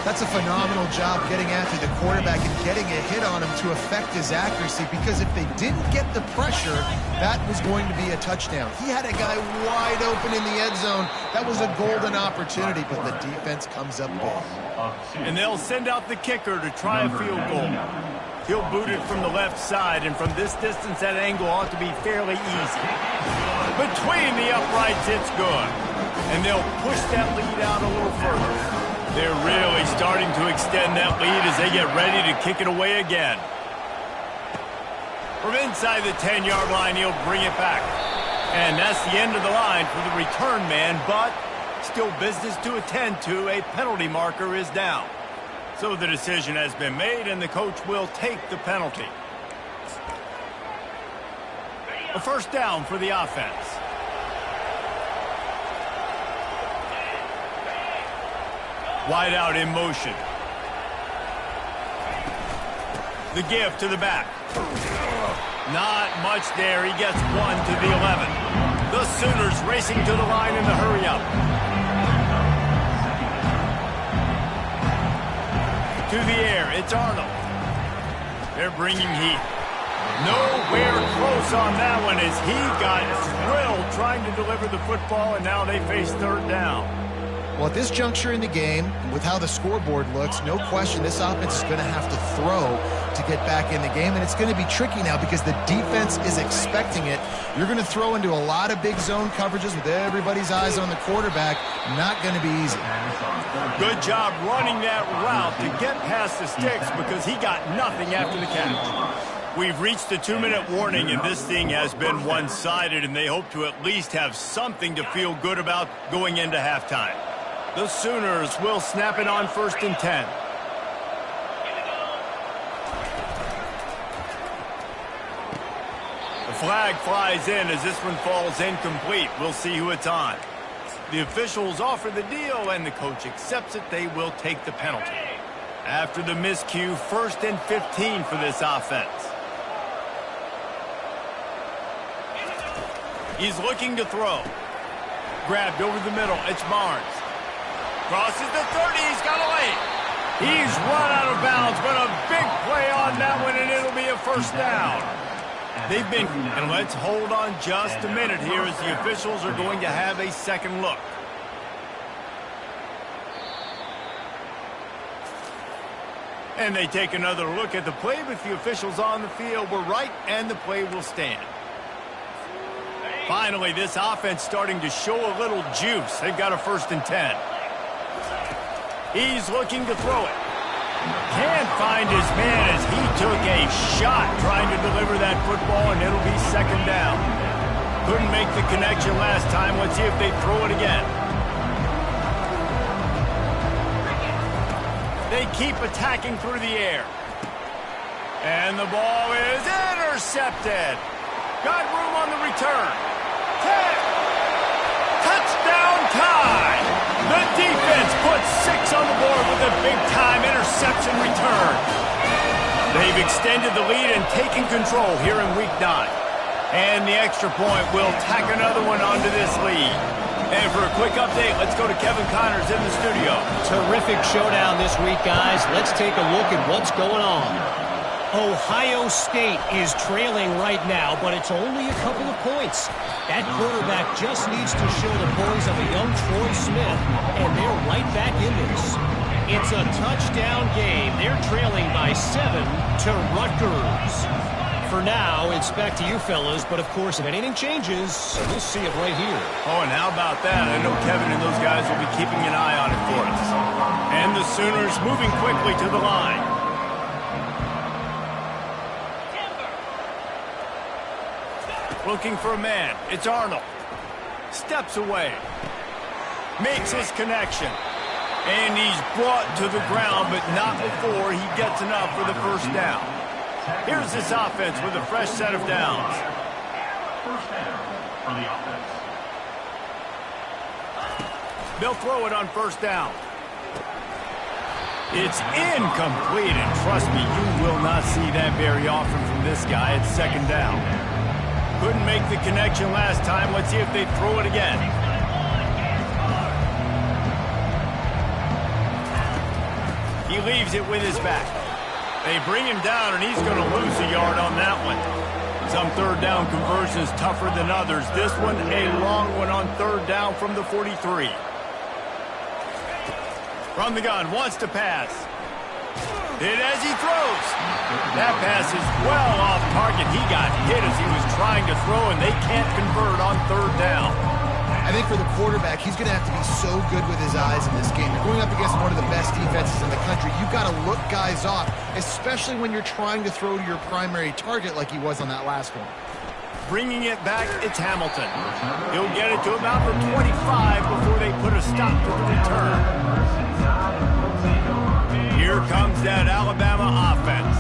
That's a phenomenal job getting after the quarterback and getting a hit on him to affect his accuracy, because if they didn't get the pressure, that was going to be a touchdown. He had a guy wide open in the end zone. That was a golden opportunity, but the defense comes up big. And they'll send out the kicker to try a field goal. He'll boot it from the left side, and from this distance, that angle ought to be fairly easy. Between the uprights, it's good. And they'll push that lead out a little further. They're really starting to extend that lead as they get ready to kick it away again. From inside the 10-yard line, he'll bring it back. And that's the end of the line for the return man, but still business to attend to. A penalty marker is down. So the decision has been made, and the coach will take the penalty. A 1st down for the offense. Wide out in motion. The give to the back. Not much there. He gets 1 to the 11. The Sooners racing to the line in the hurry-up. To the air, it's Arnold. They're bringing heat. Nowhere close on that one as he got drilled trying to deliver the football, and now they face 3rd down. Well, at this juncture in the game, with how the scoreboard looks, no question this offense is going to have to throw to get back in the game, and it's going to be tricky now because the defense is expecting it. You're going to throw into a lot of big zone coverages with everybody's eyes on the quarterback. Not going to be easy. Good job running that route to get past the sticks because he got nothing after the catch. We've reached the 2-minute warning, and this thing has been one-sided, and they hope to at least have something to feel good about going into halftime. The Sooners will snap it on 1st and 10. The flag flies in as this one falls incomplete. We'll see who it's on. The officials offer the deal, and the coach accepts it. They will take the penalty. After the miscue, 1st and 15 for this offense. He's looking to throw. Grabbed over the middle. It's Barnes. Crosses the 30. He's got a lane. He's run out of bounds, but a big play on that one, and it'll be a 1st down. They've been, and let's hold on just a minute here as the officials are going to have a second look. And they take another look at the play, but the officials on the field were right, and the play will stand. Finally, this offense starting to show a little juice. They've got a 1st and 10. He's looking to throw it. Can't find his man as he took a shot trying to deliver that football, and it'll be second down. Couldn't make the connection last time. Let's see if they throw it again. They keep attacking through the air. And the ball is intercepted. Got room on the return. 10. Touchdown tie. The defense puts 6 on the board with a big-time interception return. They've extended the lead and taken control here in Week 9. And the extra point will tack another one onto this lead. And for a quick update, let's go to Kevin Connors in the studio. Terrific showdown this week, guys. Let's take a look at what's going on. Ohio State is trailing right now, but it's only a couple of points. That quarterback just needs to show the poise of a young Troy Smith, and they're right back in this. It's a touchdown game. They're trailing by 7 to Rutgers. For now, it's back to you fellas, but of course, if anything changes, we'll see it right here. Oh, and how about that? I know Kevin and those guys will be keeping an eye on it for us. And the Sooners moving quickly to the line. Looking for a man. It's Arnold. Steps away. Makes his connection. And he's brought to the ground, but not before he gets enough for the first down. Here's this offense with a fresh set of downs. First down for the offense. They'll throw it on first down. It's incomplete, and trust me, you will not see that very often from this guy. It's second down. Couldn't make the connection last time. Let's see if they throw it again. He leaves it with his back. They bring him down, and he's going to lose a yard on that one. Some third down conversions tougher than others. This one, a long one on third down from the 43. From the gun, wants to pass. Hit as he throws. That pass is well off target. He got hit as he was trying to throw, and they can't convert on third down. I think for the quarterback, he's going to have to be so good with his eyes in this game. You're going up against one of the best defenses in the country. You've got to look guys off, especially when you're trying to throw to your primary target like he was on that last one. Bringing it back, it's Hamilton. He'll get it to about the 25 before they put a stop to the return. Here comes that Alabama offense.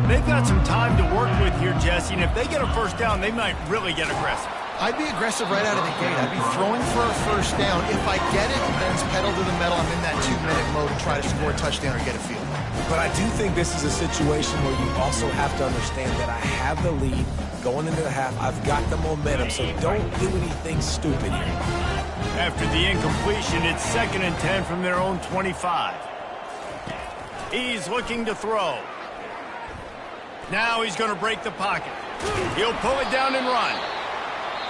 They've got some time to work with here, Jesse, and if they get a first down, they might really get aggressive. I'd be aggressive right out of the gate. I'd be throwing for a first down. If I get it, then it's pedal to the metal. I'm in that 2-minute mode to try to score a touchdown or get a field goal. But I do think this is a situation where you also have to understand that I have the lead going into the half. I've got the momentum, so don't do anything stupid here. After the incompletion, it's 2nd and 10 from their own 25. He's looking to throw. Now he's going to break the pocket. He'll pull it down and run.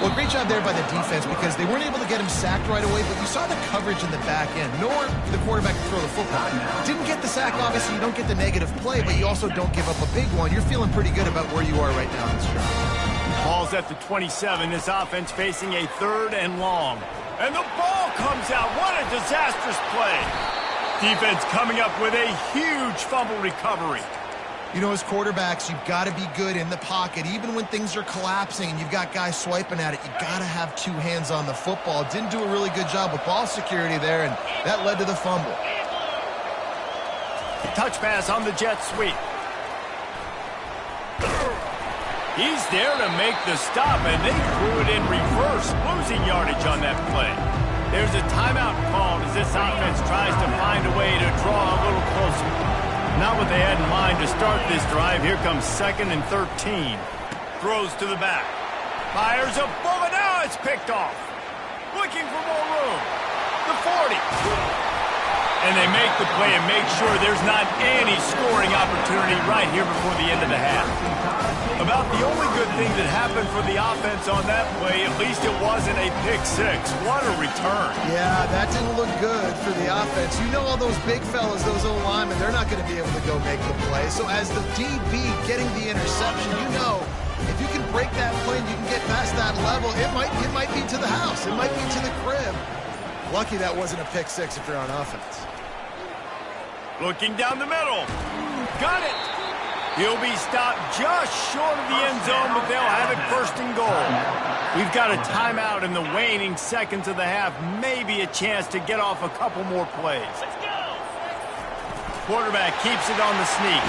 Well, great job there by the defense because they weren't able to get him sacked right away, but you saw the coverage in the back end, nor the quarterback to throw the football. Didn't get the sack, obviously. You don't get the negative play, but you also don't give up a big one. You're feeling pretty good about where you are right now in this drive. Ball's at the 27. This offense facing a 3rd and long. And the ball comes out. What a disastrous play. Defense coming up with a huge fumble recovery. You know, as quarterbacks, you've got to be good in the pocket. Even when things are collapsing and you've got guys swiping at it, you've got to have 2 hands on the football. Didn't do a really good job with ball security there, and that led to the fumble. Touch pass on the jet sweep. He's there to make the stop, and they threw it in reverse, losing yardage on that play. There's a timeout called as this offense tries to find a way to draw a little closer. Not what they had in mind to start this drive. Here comes 2nd and 13. Throws to the back. Fires a bullet. Now it's picked off. Looking for more room. The 40. And they make the play and make sure there's not any scoring opportunity right here before the end of the half. About the only good thing that happened for the offense on that play, at least it wasn't a pick 6. What a return. Yeah, that didn't look good for the offense. You know all those big fellas, those O-linemen, they're not going to be able to go make the play. So as the DB getting the interception, you know, if you can break that play and you can get past that level, it might be to the house. It might be to the crib. Lucky that wasn't a pick 6 if you're on offense. Looking down the middle. Got it. He'll be stopped just short of the end zone, but they'll have it first and goal. We've got a timeout in the waning seconds of the half. Maybe a chance to get off a couple more plays. Let's go. Quarterback keeps it on the sneak.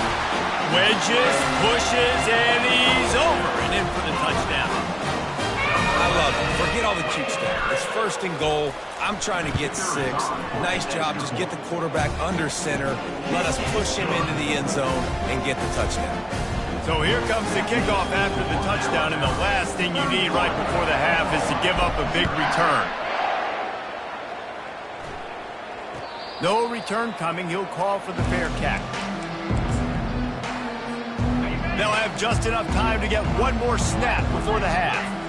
Wedges, pushes, and he's over and in for the touchdown. I love it. Forget all the cute stuff. It's first and goal. I'm trying to get 6. Nice job. Just get the quarterback under center. Let us push him into the end zone and get the touchdown. So here comes the kickoff after the touchdown, and the last thing you need right before the half is to give up a big return. No return coming. He'll call for the fair catch. They'll have just enough time to get one more snap before the half.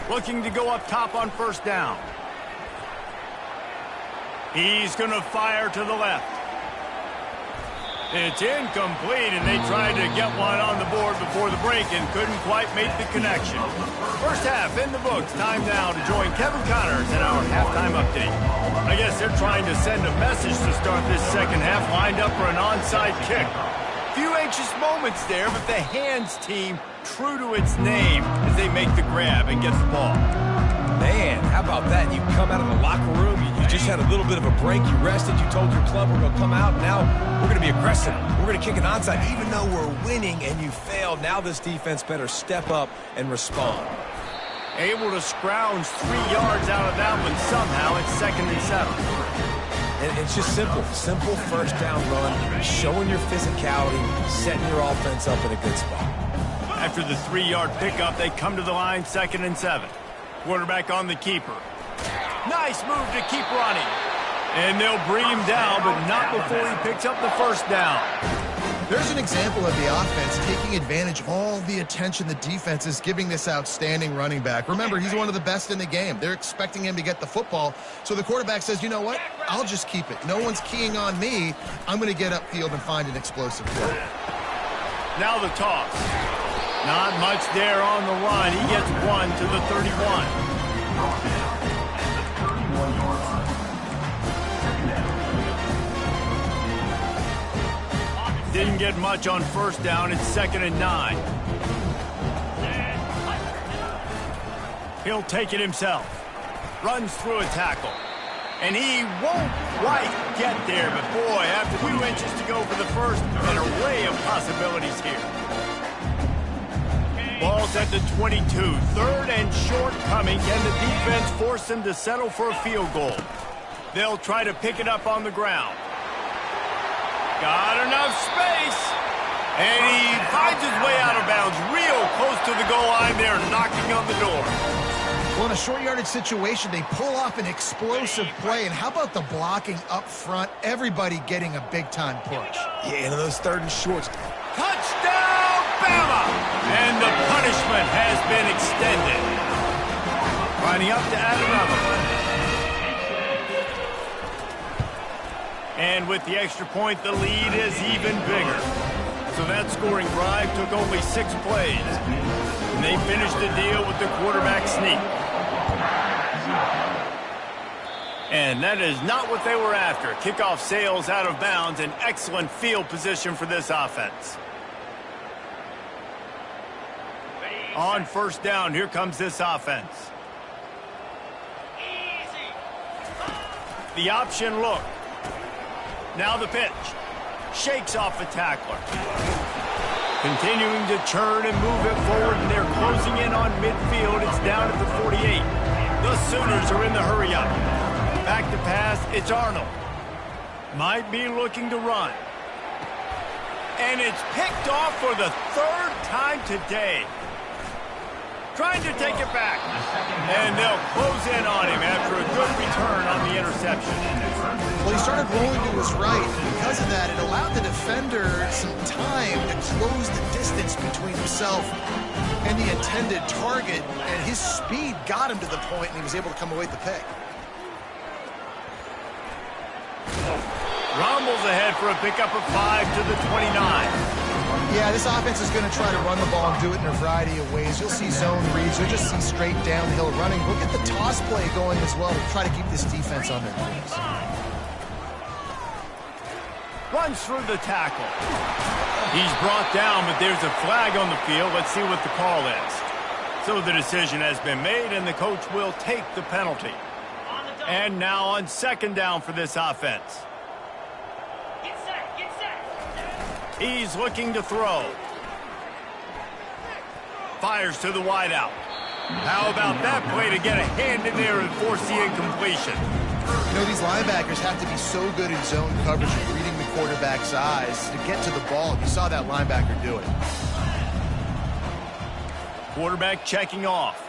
Looking to go up top on first down. He's going to fire to the left. It's incomplete, and they tried to get one on the board before the break and couldn't quite make the connection. First half in the books. Time now to join Kevin Connors in our halftime update. I guess they're trying to send a message to start this second half, lined up for an onside kick. Few anxious moments there, but the hands team true to its name as they make the grab and get the ball. Man, how about that? You come out of the locker room, you just had a little bit of a break, you rested, you told your club we're going to come out, now we're going to be aggressive. We're going to kick an onside, even though we're winning and you failed. Now this defense better step up and respond. Able to scrounge 3 yards out of that one somehow. It's 2nd and 7. And it's just simple. Simple first down run, showing your physicality, setting your offense up in a good spot. After the 3-yard pickup, they come to the line, 2nd and 7. Quarterback on the keeper. Nice move to keep running. And they'll bring him down, but not before he picks up the first down. There's an example of the offense taking advantage of all the attention the defense is giving this outstanding running back. Remember, he's one of the best in the game. They're expecting him to get the football. So the quarterback says, you know what? I'll just keep it. No one's keying on me. I'm going to get upfield and find an explosive play. Now the toss. Not much there on the run. He gets 1 to the 31. Didn't get much on first down. It's 2nd and 9. He'll take it himself. Runs through a tackle. And he won't quite get there, but boy, after 2 inches to go for the first, an array of possibilities here. Ball's at the 22. 3rd and short coming. Can the defense force them to settle for a field goal? They'll try to pick it up on the ground. Got enough space. And he finds his way out of bounds real close to the goal line there, knocking on the door. Well, in a short yardage situation, they pull off an explosive play. And how about the blocking up front? Everybody getting a big-time push. Yeah, and those 3rd and shorts. Touchdown, Bama! And the punishment has been extended. Lining up to add another. And with the extra point, the lead is even bigger. So that scoring drive took only 6 plays. And they finished the deal with the quarterback sneak. And that is not what they were after. Kickoff sails out of bounds, and excellent field position for this offense. On first down, here comes this offense. The option look. Now the pitch. Shakes off the tackler. Continuing to churn and move it forward, and they're closing in on midfield. It's down at the 48. The Sooners are in the hurry-up. Back to pass, it's Arnold. Might be looking to run. And it's picked off for the 3rd time today. Trying to take it back. And they'll close in on him after a good return on the interception. Well, he started rolling to his right, and because of that, it allowed the defender some time to close the distance between himself and the intended target, and his speed got him to the point, and he was able to come away with the pick. Rumbles ahead for a pickup of 5 to the 29. Yeah, this offense is going to try to run the ball and do it in a variety of ways. You'll see zone reads. You'll just see straight downhill running. We'll get the toss play going as well to try to keep this defense on their toes. Runs through the tackle. He's brought down, but there's a flag on the field. Let's see what the call is. So the decision has been made, and the coach will take the penalty. And now on second down for this offense. Get set, get set. He's looking to throw. Fires to the wideout. How about that play to get a hand in there and force the incompletion? You know, these linebackers have to be so good in zone coverage and reading the quarterback's eyes to get to the ball. You saw that linebacker do it. Quarterback checking off.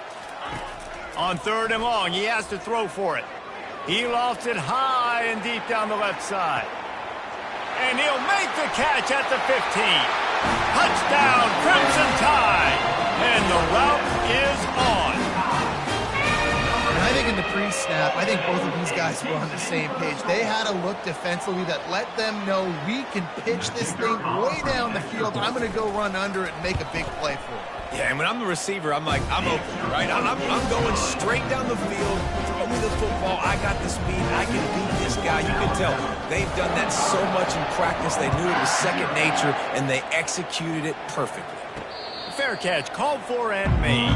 On third and long, he has to throw for it. He lofts it high and deep down the left side. And he'll make the catch at the 15. Touchdown, Crimson Tide. And the route is on. And I think in the pre-snap, I think both of these guys were on the same page. They had a look defensively that let them know we can pitch this thing way down the field. I'm going to go run under it and make a big play for it. Yeah, and when I'm the receiver, I'm like, I'm open, right? I'm going straight down the field. Throw me the football. I got the speed. I can beat this guy. You can tell they've done that so much in practice. They knew it was second nature, and they executed it perfectly. Fair catch, called for and made.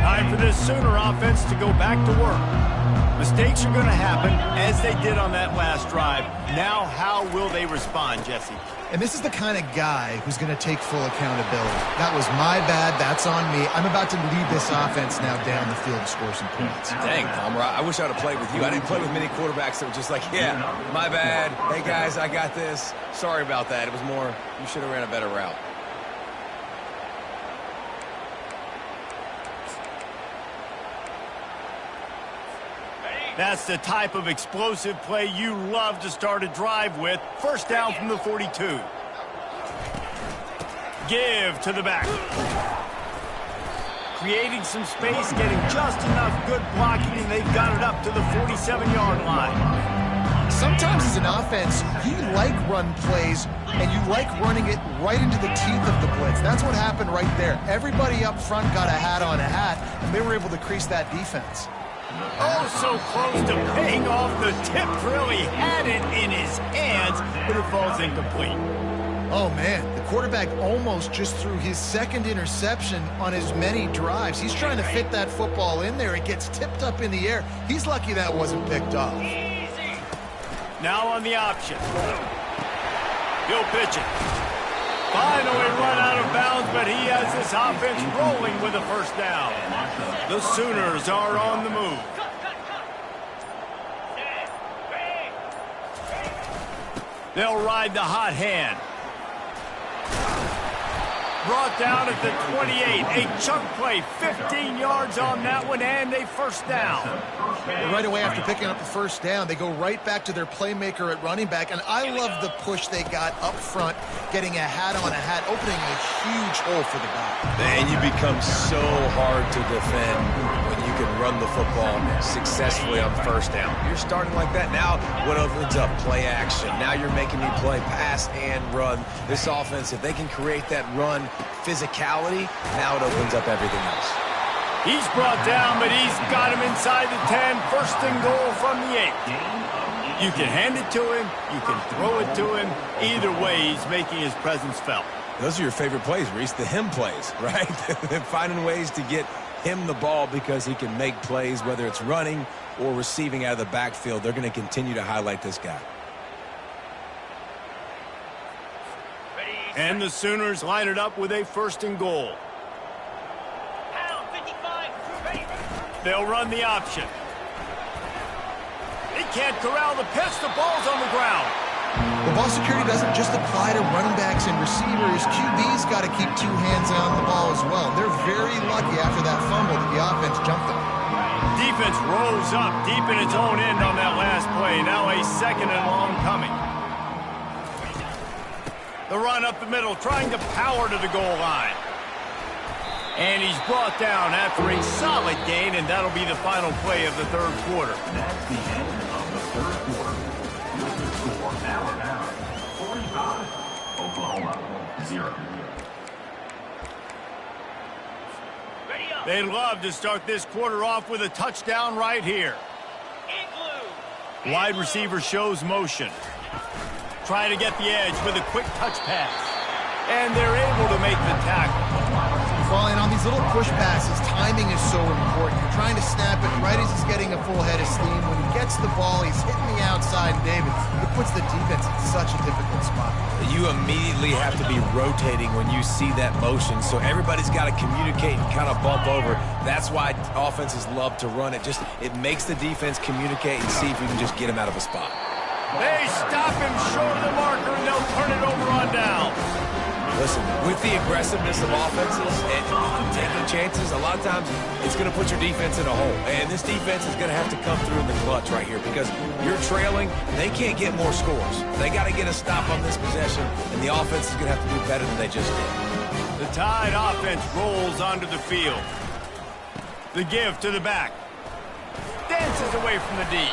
Time for this Sooner offense to go back to work. Mistakes are going to happen, as they did on that last drive. Now, how will they respond, Jesse? And this is the kind of guy who's going to take full accountability. That was my bad. That's on me. I'm about to lead this offense now down the field and score some points. Dang, Palmer, I wish I would have played with you. I didn't play with many quarterbacks that were just like, yeah, my bad. Hey, guys, I got this. Sorry about that. It was more, you should have ran a better route. That's the type of explosive play you love to start a drive with. First down from the 42. Give to the back. Creating some space, getting just enough good blocking, and they've got it up to the 47-yard line. Sometimes as an offense, you like run plays, and you like running it right into the teeth of the blitz. That's what happened right there. Everybody up front got a hat on a hat, and they were able to crease that defense. Oh, so close to paying off. The tip really had it in his hands, but it falls incomplete. Oh, man, the quarterback almost just threw his second interception on as many drives. He's trying to fit that football in there. It gets tipped up in the air. He's lucky that wasn't picked off. Now on the option. He'll pitch it. Finally run out of bounds, but he has this offense rolling with a first down. The Sooners are on the move. They'll ride the hot hand. Brought down at the 28. A chunk play, 15 yards on that one, and a first down. And right away after picking up the first down, they go right back to their playmaker at running back. And I love the push they got up front, getting a hat on a hat, opening a huge hole for the guy. And you become so hard to defend when you can run the football successfully on first down. You're starting like that. Now what opens up? Play action. Now you're making me play pass and run. This offense, if they can create that run physicality, now it opens up everything else. He's brought down, but he's got him inside the 10. First and goal from the 8. You can hand it to him. You can throw it to him. Either way, he's making his presence felt. Those are your favorite plays, Reese, the him plays, right? Finding ways to get him the ball because he can make plays, whether it's running or receiving out of the backfield. They're going to continue to highlight this guy. And the Sooners line it up with a first and goal. They'll run the option. He can't corral the pitch. The ball's on the ground. The ball security doesn't just apply to running backs and receivers. QB's got to keep two hands on the ball as well. They're very lucky after that fumble that the offense jumped on. Defense rose up deep in its own end on that last play. Now a second and long coming. The run up the middle, trying to power to the goal line. And he's brought down after a solid gain, and that'll be the final play of the third quarter. That's the end of the third quarter. With the score Alabama 45, Oklahoma 0. Ready up. They'd love to start this quarter off with a touchdown right here. Igloo. Wide receiver shows motion. Trying to get the edge with a quick touch pass. And they're able to make the tackle. Well, and on these little push passes, timing is so important. You're trying to snap it right as he's getting a full head of steam. When he gets the ball, he's hitting the outside, and David, it puts the defense in such a difficult spot. You immediately have to be rotating when you see that motion, so everybody's got to communicate and kind of bump over. That's why offenses love to run it. It makes the defense communicate and see if we can just get him out of a spot. They stop him short of the marker, and they'll turn it over on down. Listen, with the aggressiveness of offenses and taking chances, a lot of times it's going to put your defense in a hole. And this defense is going to have to come through in the clutch right here because you're trailing. They can't get more scores. They got to get a stop on this possession, and the offense is going to have to do better than they just did. The Tide offense rolls onto the field. The give to the back. Dances away from the D.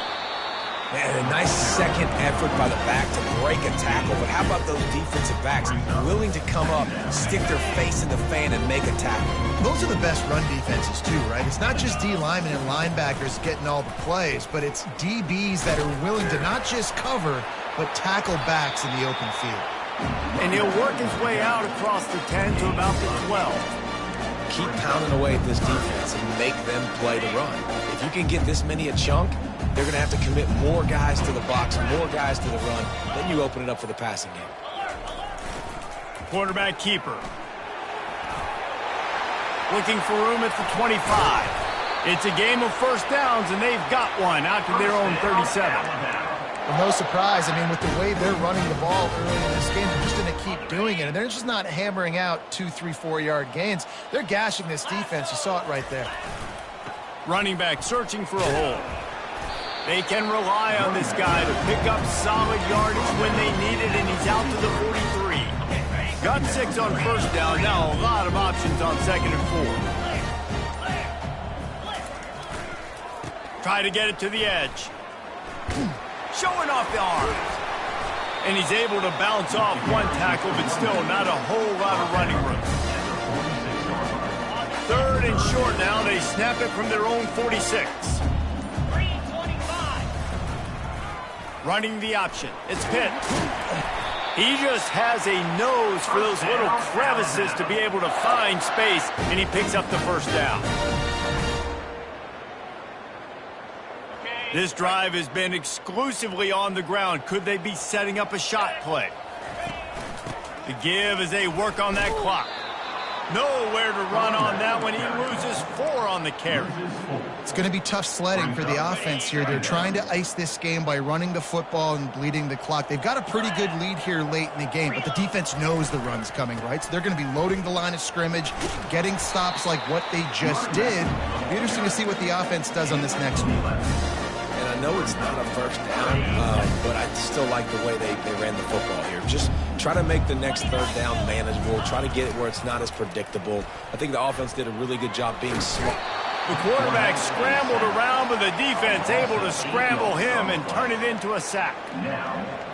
Man, a nice second effort by the back to break a tackle, but how about those defensive backs willing to come up, stick their face in the fan, and make a tackle? Those are the best run defenses, too, right? It's not just D linemen and linebackers getting all the plays, but it's DBs that are willing to not just cover, but tackle backs in the open field. And he'll work his way out across the 10 to about the 12. Keep pounding away at this defense and make them play the run. If you can get this many a chunk, they're going to have to commit more guys to the box, more guys to the run. Then you open it up for the passing game. Quarterback keeper. Looking for room at the 25. It's a game of first downs, and they've got one out to their own 37. Well, no surprise. I mean, with the way they're running the ball early in this game, they're just going to keep doing it. And they're just not hammering out 2, 3, 4-yard gains. They're gashing this defense. You saw it right there. Running back searching for a hole. They can rely on this guy to pick up solid yardage when they need it, and he's out to the 43. Got 6 on first down. Now a lot of options on 2nd and 4. Try to get it to the edge. Showing off the arms. And he's able to bounce off one tackle, but still not a whole lot of running room. 3rd and short now. They snap it from their own 46. Running the option. It's Pitt. He just has a nose for those little crevices to be able to find space, and he picks up the first down. This drive has been exclusively on the ground. Could they be setting up a shot play? The give as they work on that clock. Nowhere to run on that one. He loses 4 on the carry. It's going to be tough sledding for the offense here. They're trying to ice this game by running the football and bleeding the clock. They've got a pretty good lead here late in the game, but the defense knows the run's coming, right? So they're going to be loading the line of scrimmage, getting stops like what they just did. It'll be interesting to see what the offense does on this next one. And I know it's not a first down, but I still like the way they ran the football here. Just try to make the next 3rd down manageable. Try to get it where it's not as predictable. I think the offense did a really good job being smart. The quarterback scrambled around, but the defense able to scramble him and turn it into a sack.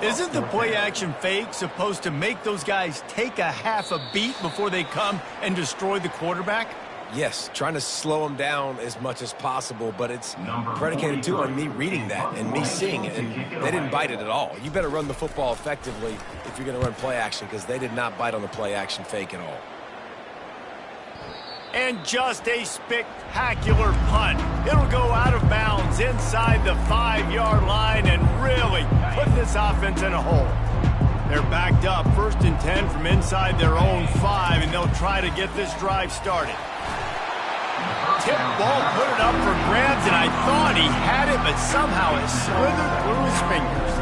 Isn't the play-action fake supposed to make those guys take a half a beat before they come and destroy the quarterback? Yes, trying to slow them down as much as possible, but it's predicated, too, on me reading that and me seeing it, and they didn't bite it at all. You better run the football effectively if you're going to run play action, because they did not bite on the play-action fake at all. And just a spectacular punt. It'll go out of bounds inside the 5-yard line and really put this offense in a hole. They're backed up 1st and 10 from inside their own 5, and they'll try to get this drive started. Tip ball, put it up for grabs, and I thought he had it, but somehow it slithered through his fingers.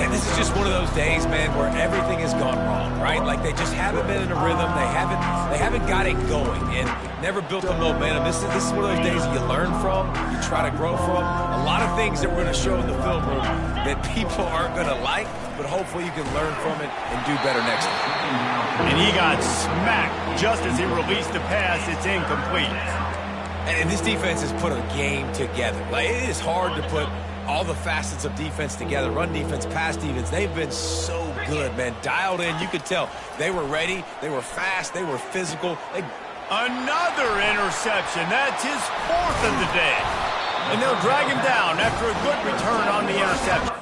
And this is just one of those days, man, where everything has gone wrong, right? Like they just haven't been in a rhythm. They haven't got it going and never built the momentum. This is one of those days that you learn from, you try to grow from. A lot of things that we're going to show in the film room that people aren't going to like, but hopefully you can learn from it and do better next time. And he got smacked just as he released the pass. It's incomplete. And this defense has put a game together. Like, it is hard to put all the facets of defense together, run defense, pass defense. They've been so good, man. Dialed in, you could tell. They were ready, they were fast, they were physical. Another interception. That's his 4th of the day. And they'll drag him down after a good return on the interception.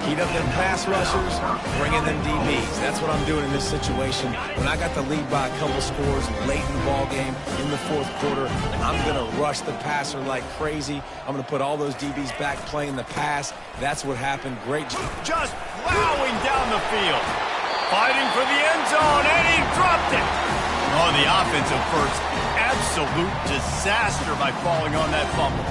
Heat up them pass rushers, bring in them DBs. That's what I'm doing in this situation. When I got the lead by a couple scores late in the ball game, in the 4th quarter, I'm going to rush the passer like crazy. I'm going to put all those DBs back playing the pass. That's what happened. Great job. Just plowing down the field. Fighting for the end zone, and he dropped it. Oh, the offensive first. Absolute disaster by falling on that fumble.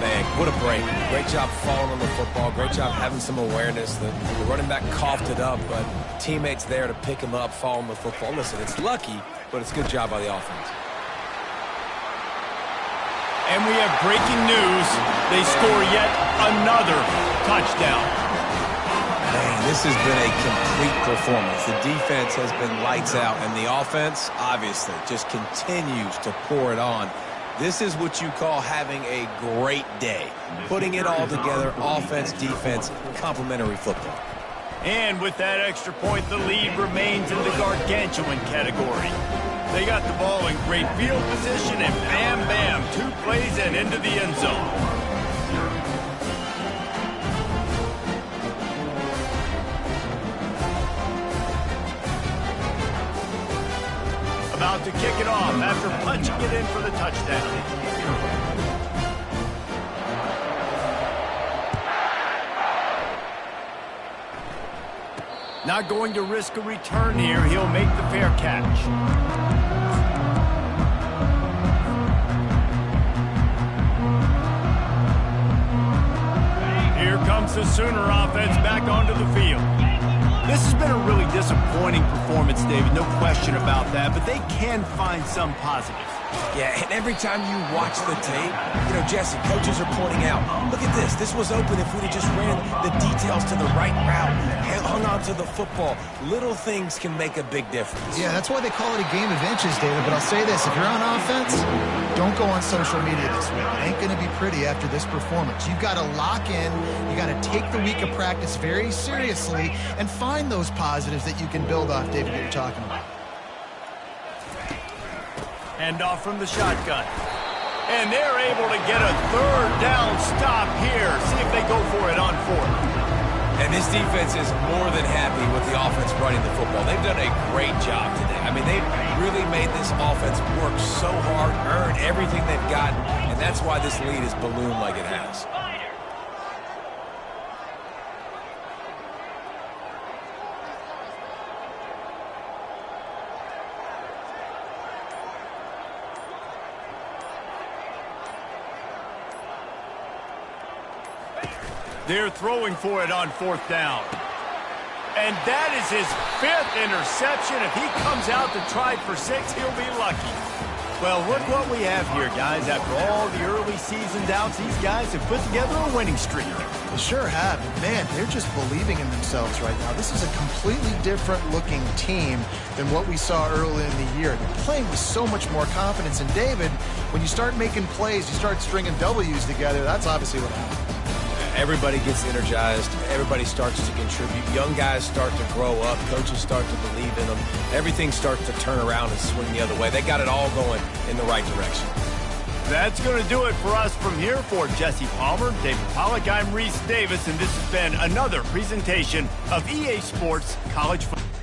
Man, what a break. Great job falling on the football. Great job having some awareness. The running back coughed it up, but teammates there to pick him up, fall on the football. Listen, it's lucky, but it's a good job by the offense. And we have breaking news. They score yet another touchdown. Man, this has been a complete performance. The defense has been lights out, and the offense, obviously, just continues to pour it on. This is what you call having a great day. Putting it all together, offense, defense, complementary football. And with that extra point, the lead remains in the gargantuan category. They got the ball in great field position, and bam, bam, 2 plays and into the end zone. About to kick it off after punching it in for the touchdown. Not going to risk a return here. He'll make the fair catch. Here comes the Sooner offense back onto the field. This has been a really disappointing performance, David, no question about that, but they can find some positives. Yeah, and every time you watch the tape, you know, Jesse, coaches are pointing out, look at this. This was open if we'd have just ran the details to the right route, hung on to the football. Little things can make a big difference. Yeah, that's why they call it a game of inches, David. But I'll say this, if you're on offense, don't go on social media this week. It ain't going to be pretty after this performance. You've got to lock in. You got to take the week of practice very seriously and find those positives that you can build off, David, that you're talking about. Hand off from the shotgun. And they're able to get a 3rd down stop here. See if they go for it on 4th. And this defense is more than happy with the offense running the football. They've done a great job today. I mean, they've really made this offense work so hard, earn everything they've gotten, and that's why this lead is ballooned like it has. They're throwing for it on 4th down. And that is his 5th interception. If he comes out to try for 6, he'll be lucky. Well, look what we have here, guys. After all the early season doubts, these guys have put together a winning streak. They sure have. Man, they're just believing in themselves right now. This is a completely different looking team than what we saw early in the year. They're playing with so much more confidence. And David, when you start making plays, you start stringing W's together, that's obviously what happens. Everybody gets energized. Everybody starts to contribute. Young guys start to grow up. Coaches start to believe in them. Everything starts to turn around and swing the other way. They got it all going in the right direction. That's going to do it for us from here. For Jesse Palmer, David Pollack, I'm Reese Davis, and this has been another presentation of EA Sports College Football.